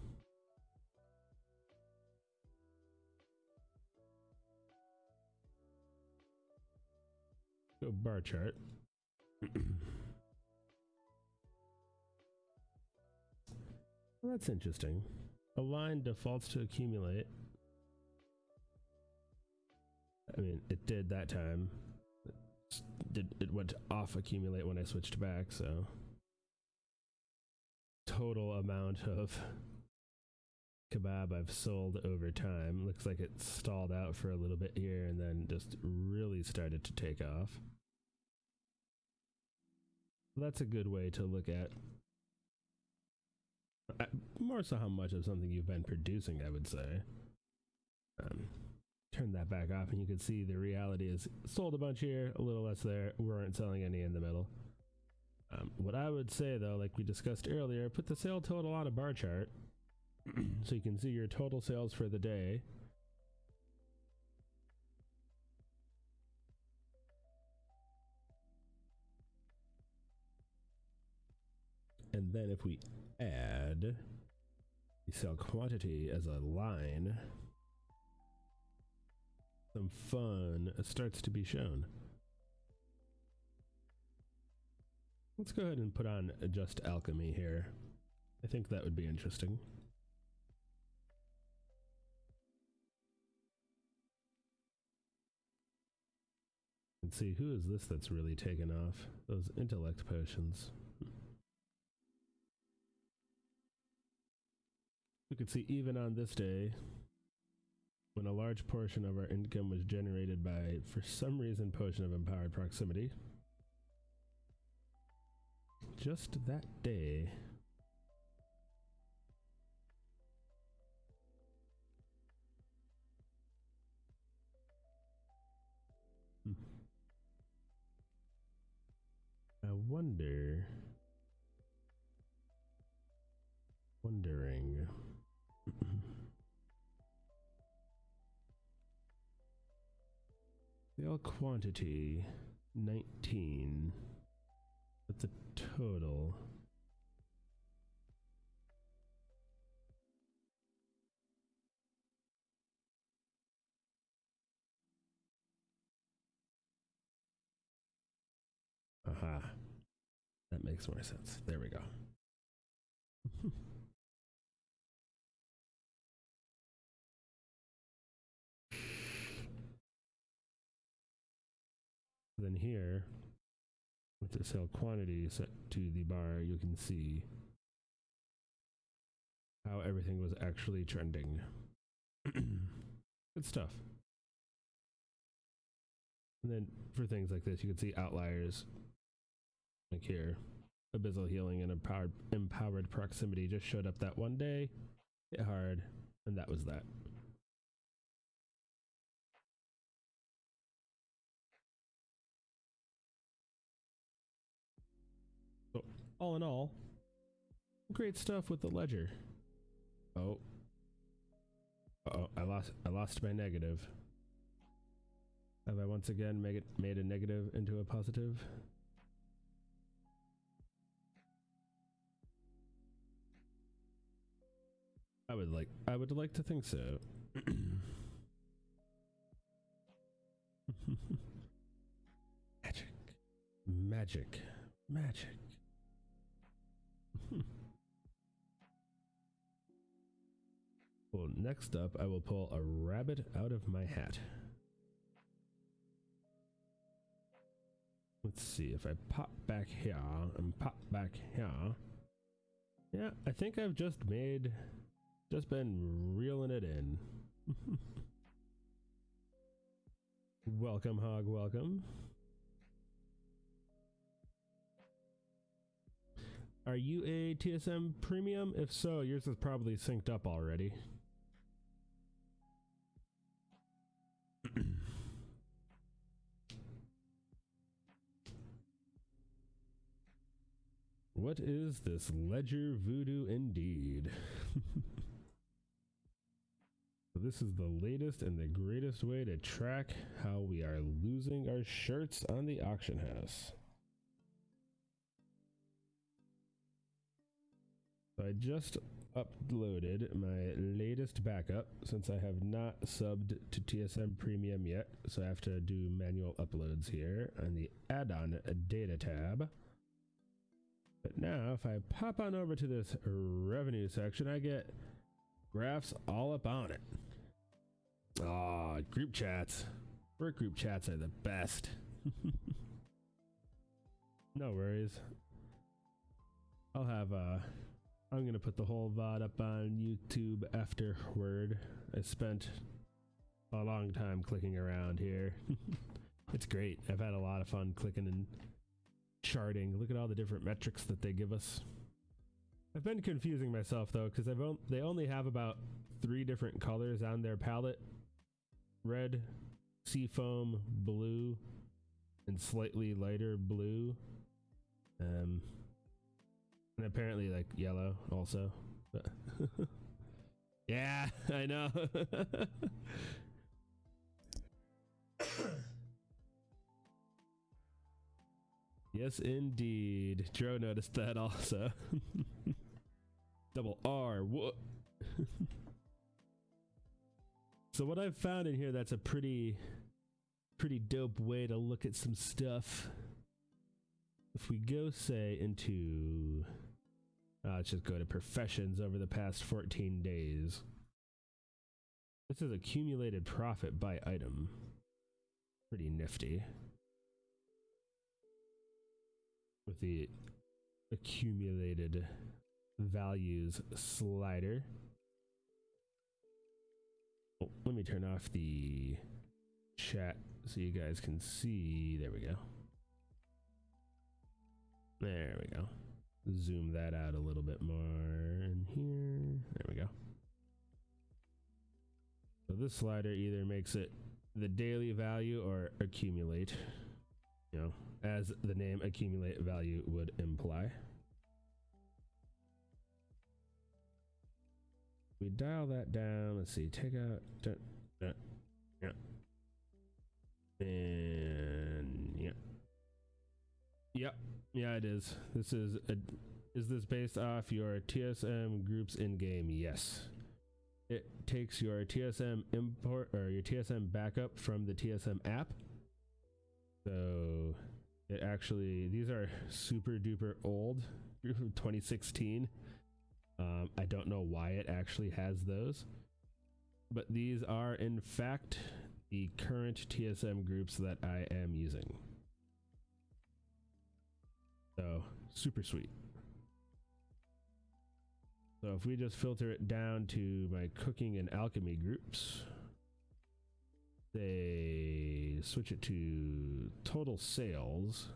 Go bar chart. Well, that's interesting. A line defaults to accumulate. I mean, it did that time. It went to off accumulate when I switched back, so. Total amount of kebab I've sold over time. Looks like it stalled out for a little bit here and then just really started to take off. That's a good way to look at more so how much of something you've been producing, I would say. Turn that back off and you can see the reality is sold a bunch here, a little less there. We weren't selling any in the middle. What I would say though, like we discussed earlier, put the sale total on a bar chart so you can see your total sales for the day. And then if we add the sale quantity as a line, some fun starts to be shown. Let's go ahead and put on just alchemy here. I think that would be interesting. And see, who is this that's really taken off? Those intellect potions. We could see even on this day, when a large portion of our income was generated by, for some reason, potion of empowered proximity. Just that day. I wondering. Sale quantity 19. That's a total. Aha. That makes more sense. There we go. Then here, with the sale quantity set to the bar, you can see how everything was actually trending. Good stuff. And then for things like this, you can see outliers. Like here, abyssal healing and empowered proximity just showed up that one day, hit hard, and that was that. So all in all, great stuff with the ledger. Oh. Uh-oh, I lost my negative. Have I once again made a negative into a positive? I would like to think so. Magic. Magic. Magic. Well, next up, I will pull a rabbit out of my hat. Let's see if I pop back here and pop back here. Yeah, I think I've just been reeling it in. Welcome, Hog, welcome. Are you a TSM Premium? If so, yours is probably synced up already. What is this ledger voodoo indeed? So this is the latest and the greatest way to track how we are losing our shirts on the auction house. So I just uploaded my latest backup since I have not subbed to TSM Premium yet. So I have to do manual uploads here on the add-on data tab. But now if I pop on over to this revenue section, I get graphs all up on it. Ah, group chats. Work group chats are the best. No worries. I'll have I'm gonna put the whole VOD up on YouTube afterward. I spent a long time clicking around here. It's great. I've had a lot of fun clicking and charting. Look at all the different metrics that they give us. I've been confusing myself though, because they only have about 3 different colors on their palette: red, seafoam, blue, and slightly lighter blue. And apparently like yellow also. But yeah, I know. Yes, indeed. Dro noticed that also. Double R. What? So what I've found in here that's a pretty dope way to look at some stuff. If we go, say, into... let's just go to professions over the past 14 days. This is accumulated profit by item. Pretty nifty. With the accumulated values slider. Oh, let me turn off the chat so you guys can see. There we go. There we go. Zoom that out a little bit more in here. There we go. So this slider either makes it the daily value or accumulate, you know, as the name accumulate value would imply. We dial that down. Let's see. Take out. Yeah. And yeah. Yep. Yeah, it is. This is this based off your TSM groups in game? Yes. It takes your TSM import or your TSM backup from the TSM app. So it actually, these are super duper old, 2016. I don't know why it actually has those, but these are in fact the current TSM groups that I am using. So super sweet. So if we just filter it down to my cooking and alchemy groups, they switch it to total sales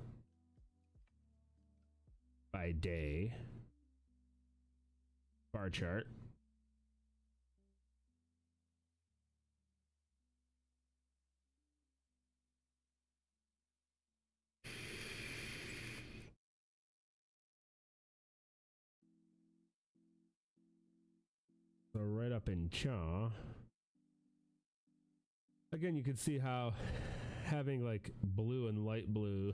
by day, bar chart. So right up in Cha. Again, you can see how having like blue and light blue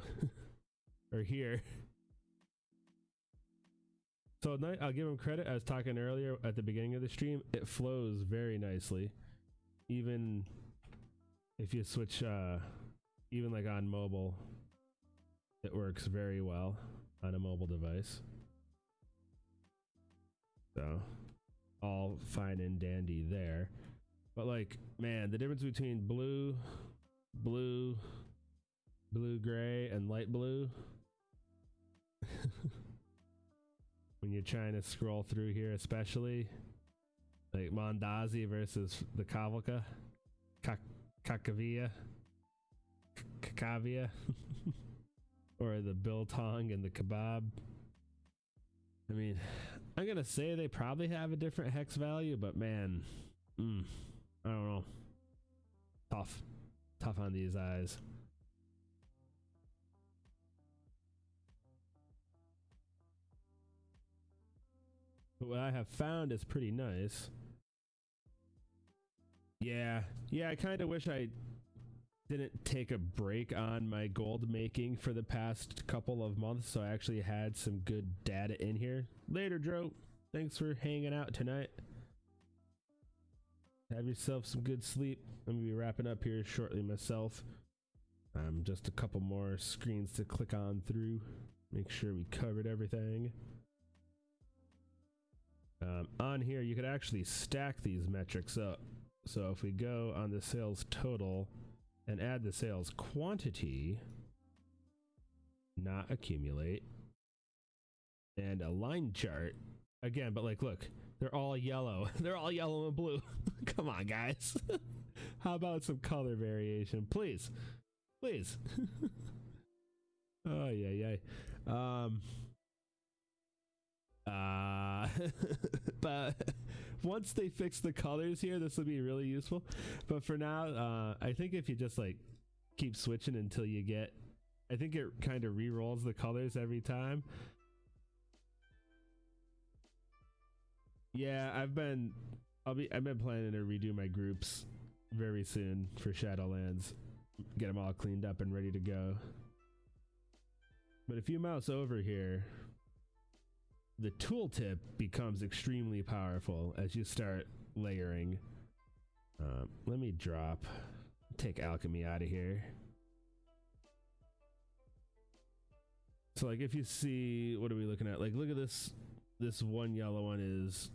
are here. So I'll give him credit. I was talking earlier at the beginning of the stream. It flows very nicely, even if you switch, even like on mobile, it works very well on a mobile device. So all fine and dandy there. But like, man, the difference between blue, gray, and light blue. When you're trying to scroll through here, especially like Mondazi versus the Kavalka, Kakavia, or the biltong and the kebab. I mean, I'm gonna say they probably have a different hex value, but man, I don't know. Tough on these eyes. But what I have found is pretty nice. Yeah, I kind of wish I didn't take a break on my gold making for the past couple of months, so I actually had some good data in here. Later, Dro. Thanks for hanging out tonight. Have yourself some good sleep. I'm gonna be wrapping up here shortly myself. Just a couple more screens to click on through. Make sure we covered everything. On here, you could actually stack these metrics up. So if we go on the sales total and add the sales quantity, not accumulate, and a line chart again, but like, look, they're all yellow. They're all yellow and blue. Come on, guys. How about some color variation, please? Please. Oh yeah. But once they fix the colors here, this will be really useful. But for now, I think if you just like keep switching until you get, I think it kind of re-rolls the colors every time. Yeah, I've been planning to redo my groups very soon for Shadowlands, get them all cleaned up and ready to go. But if you mouse over here, the tooltip becomes extremely powerful as you start layering. Let me take alchemy out of here. So like if you see, what are we looking at? Like look at this one yellow one is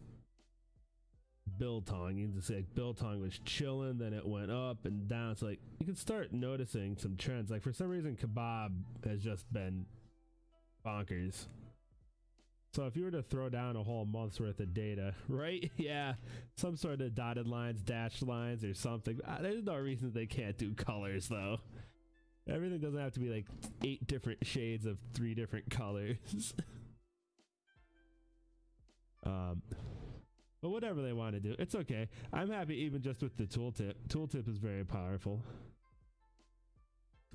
biltong. You can just say like biltong was chilling, then it went up and down. So like you can start noticing some trends. Like for some reason kebab has just been bonkers. So if you were to throw down a whole month's worth of data, right? Yeah, some sort of dotted lines, dashed lines or something. There's no reason they can't do colors though. Everything doesn't have to be like 8 different shades of 3 different colors. But whatever they want to do, it's okay. I'm happy even just with the tooltip. Tooltip is very powerful.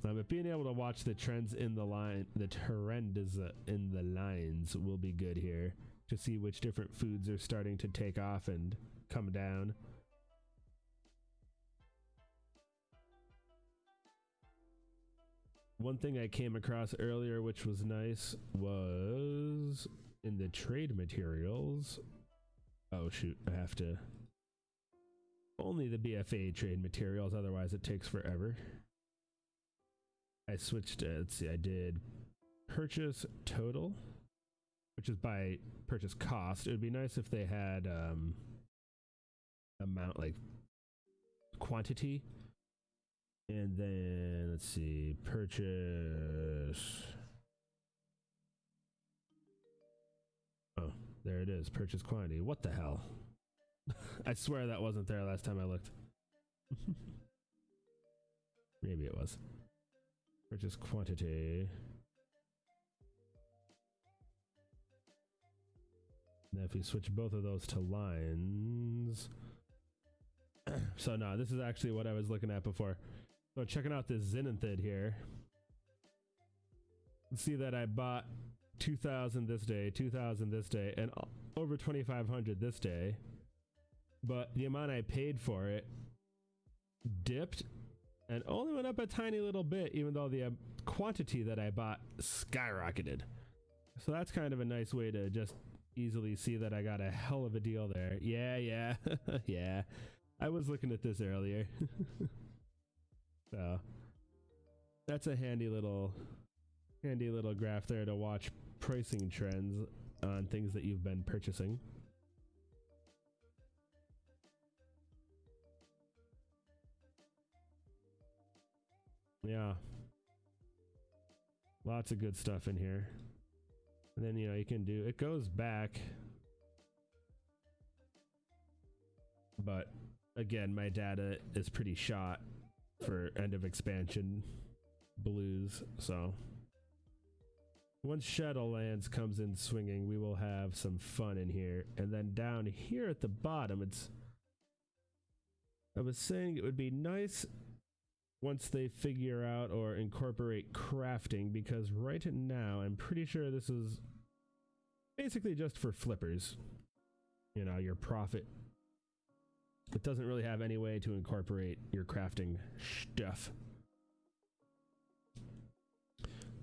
But being able to watch the trends in the line, the trend is in the lines will be good here to see which different foods are starting to take off and come down. One thing I came across earlier, which was nice, was in the trade materials. Oh shoot, I have to. Only the BFA trade materials, otherwise it takes forever. I switched, let's see, I did purchase total, which is by purchase cost. It would be nice if they had amount, like quantity. And then, let's see, purchase. Oh, there it is, purchase quantity. What the hell? I swear that wasn't there last time I looked. Maybe it was. Purchase quantity. Now if we switch both of those to lines. So no, this is actually what I was looking at before. So checking out this Zenithid here. See that I bought 2,000 this day, 2,000 this day, and over 2,500 this day. But the amount I paid for it dipped and only went up a tiny little bit, even though the quantity that I bought skyrocketed. So that's kind of a nice way to just easily see that I got a hell of a deal there. Yeah, yeah, yeah. I was looking at this earlier. So that's a handy little graph there to watch pricing trends on things that you've been purchasing. Yeah. Lots of good stuff in here. And then, you know, you can do, it goes back. But again, my data is pretty shot for end of expansion blues. So once Shadowlands comes in swinging, we will have some fun in here. And then down here at the bottom, I was saying it would be nice once they figure out or incorporate crafting, because right now I'm pretty sure this is basically just for flippers. You know, your profit. It doesn't really have any way to incorporate your crafting stuff.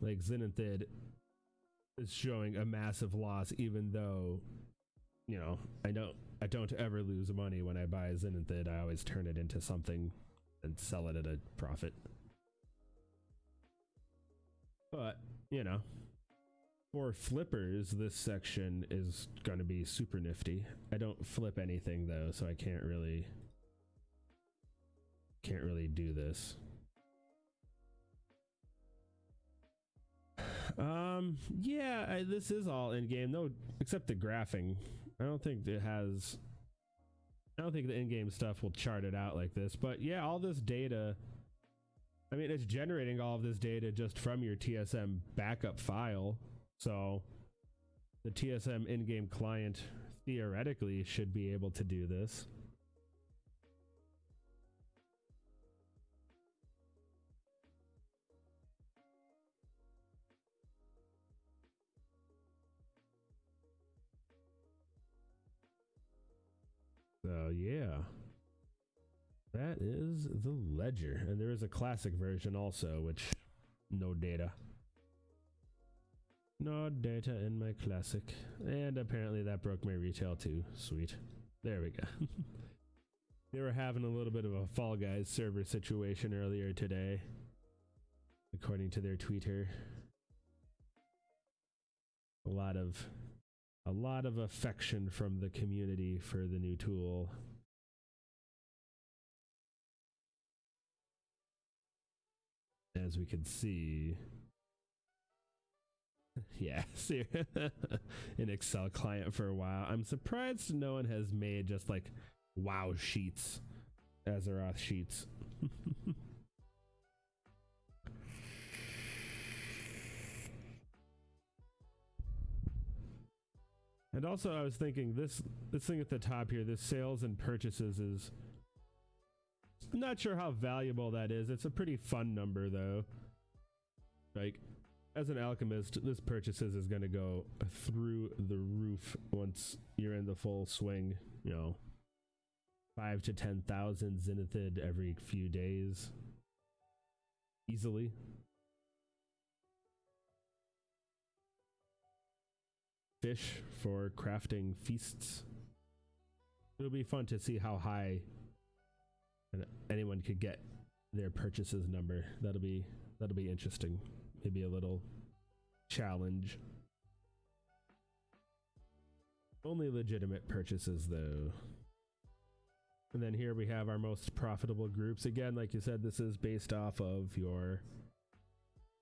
Like Zenithid is showing a massive loss, even though, you know, I don't ever lose money when I buy Zenithid. I always turn it into something and sell it at a profit. But, you know, for flippers, this section is going to be super nifty. I don't flip anything though, so I can't really do this. Yeah, this is all in game, no, except the graphing. I don't think the in-game stuff will chart it out like this, but yeah, all this data, I mean, it's generating all of this data just from your TSM backup file. So the TSM in-game client theoretically should be able to do this. So yeah, that is the Ledger, and there is a classic version also, which no data in my classic, and apparently that broke my retail too. Sweet, there we go. They were having a little bit of a Fall Guys server situation earlier today, according to their tweeter. A lot of affection from the community for the new tool. As we can see. Yeah, see, an Excel client for a while. I'm surprised no one has made just like WoW sheets, Azeroth sheets. And also I was thinking this thing at the top here, this sales and purchases, is not sure how valuable that is. It's a pretty fun number though. Like, as an alchemist, this purchases is going to go through the roof once you're in the full swing, you know. 5 to 10,000 Zenithid every few days. Easily. Fish for crafting feasts. It'll be fun to see how high anyone could get their purchases number. That'll be interesting. Maybe a little challenge. Only legitimate purchases though. And then here we have our most profitable groups. Again, like you said, this is based off of your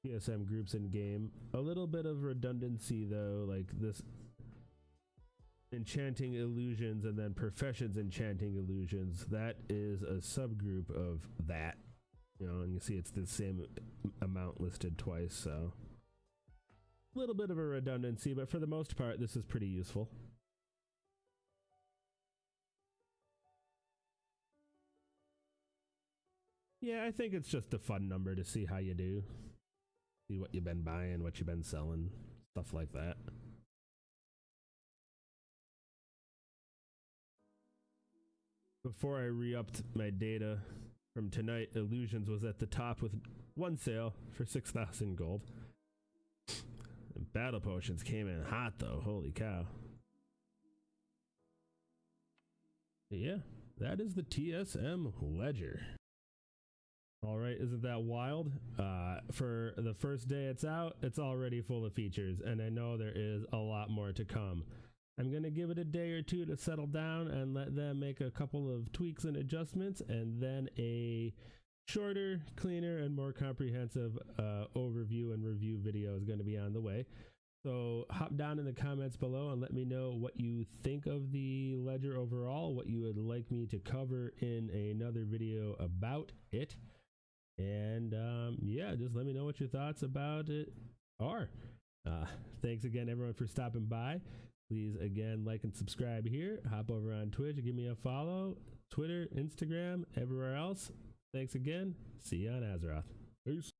TSM groups in game. A little bit of redundancy though, like this enchanting illusions and then professions enchanting illusions. That is a subgroup of that. You know, and you see it's the same amount listed twice, so a little bit of a redundancy, but for the most part, this is pretty useful. Yeah, I think it's just a fun number to see how you do. See what you've been buying, what you've been selling, stuff like that. Before I re-upped my data from tonight, Illusions was at the top with one sale for 6,000 gold. And Battle Potions came in hot though, holy cow. Yeah, that is the TSM Ledger. All right, isn't that wild? For the first day it's out, it's already full of features, and I know there is a lot more to come. I'm going to give it a day or two to settle down and let them make a couple of tweaks and adjustments, and then a shorter, cleaner, and more comprehensive overview and review video is going to be on the way. So hop down in the comments below and let me know what you think of the Ledger overall, what you would like me to cover in another video about it. And yeah, just let me know what your thoughts about it are. Thanks again, everyone, for stopping by. Please, again, like and subscribe here. Hop over on Twitch and give me a follow. Twitter, Instagram, everywhere else. Thanks again. See you on Azeroth. Peace.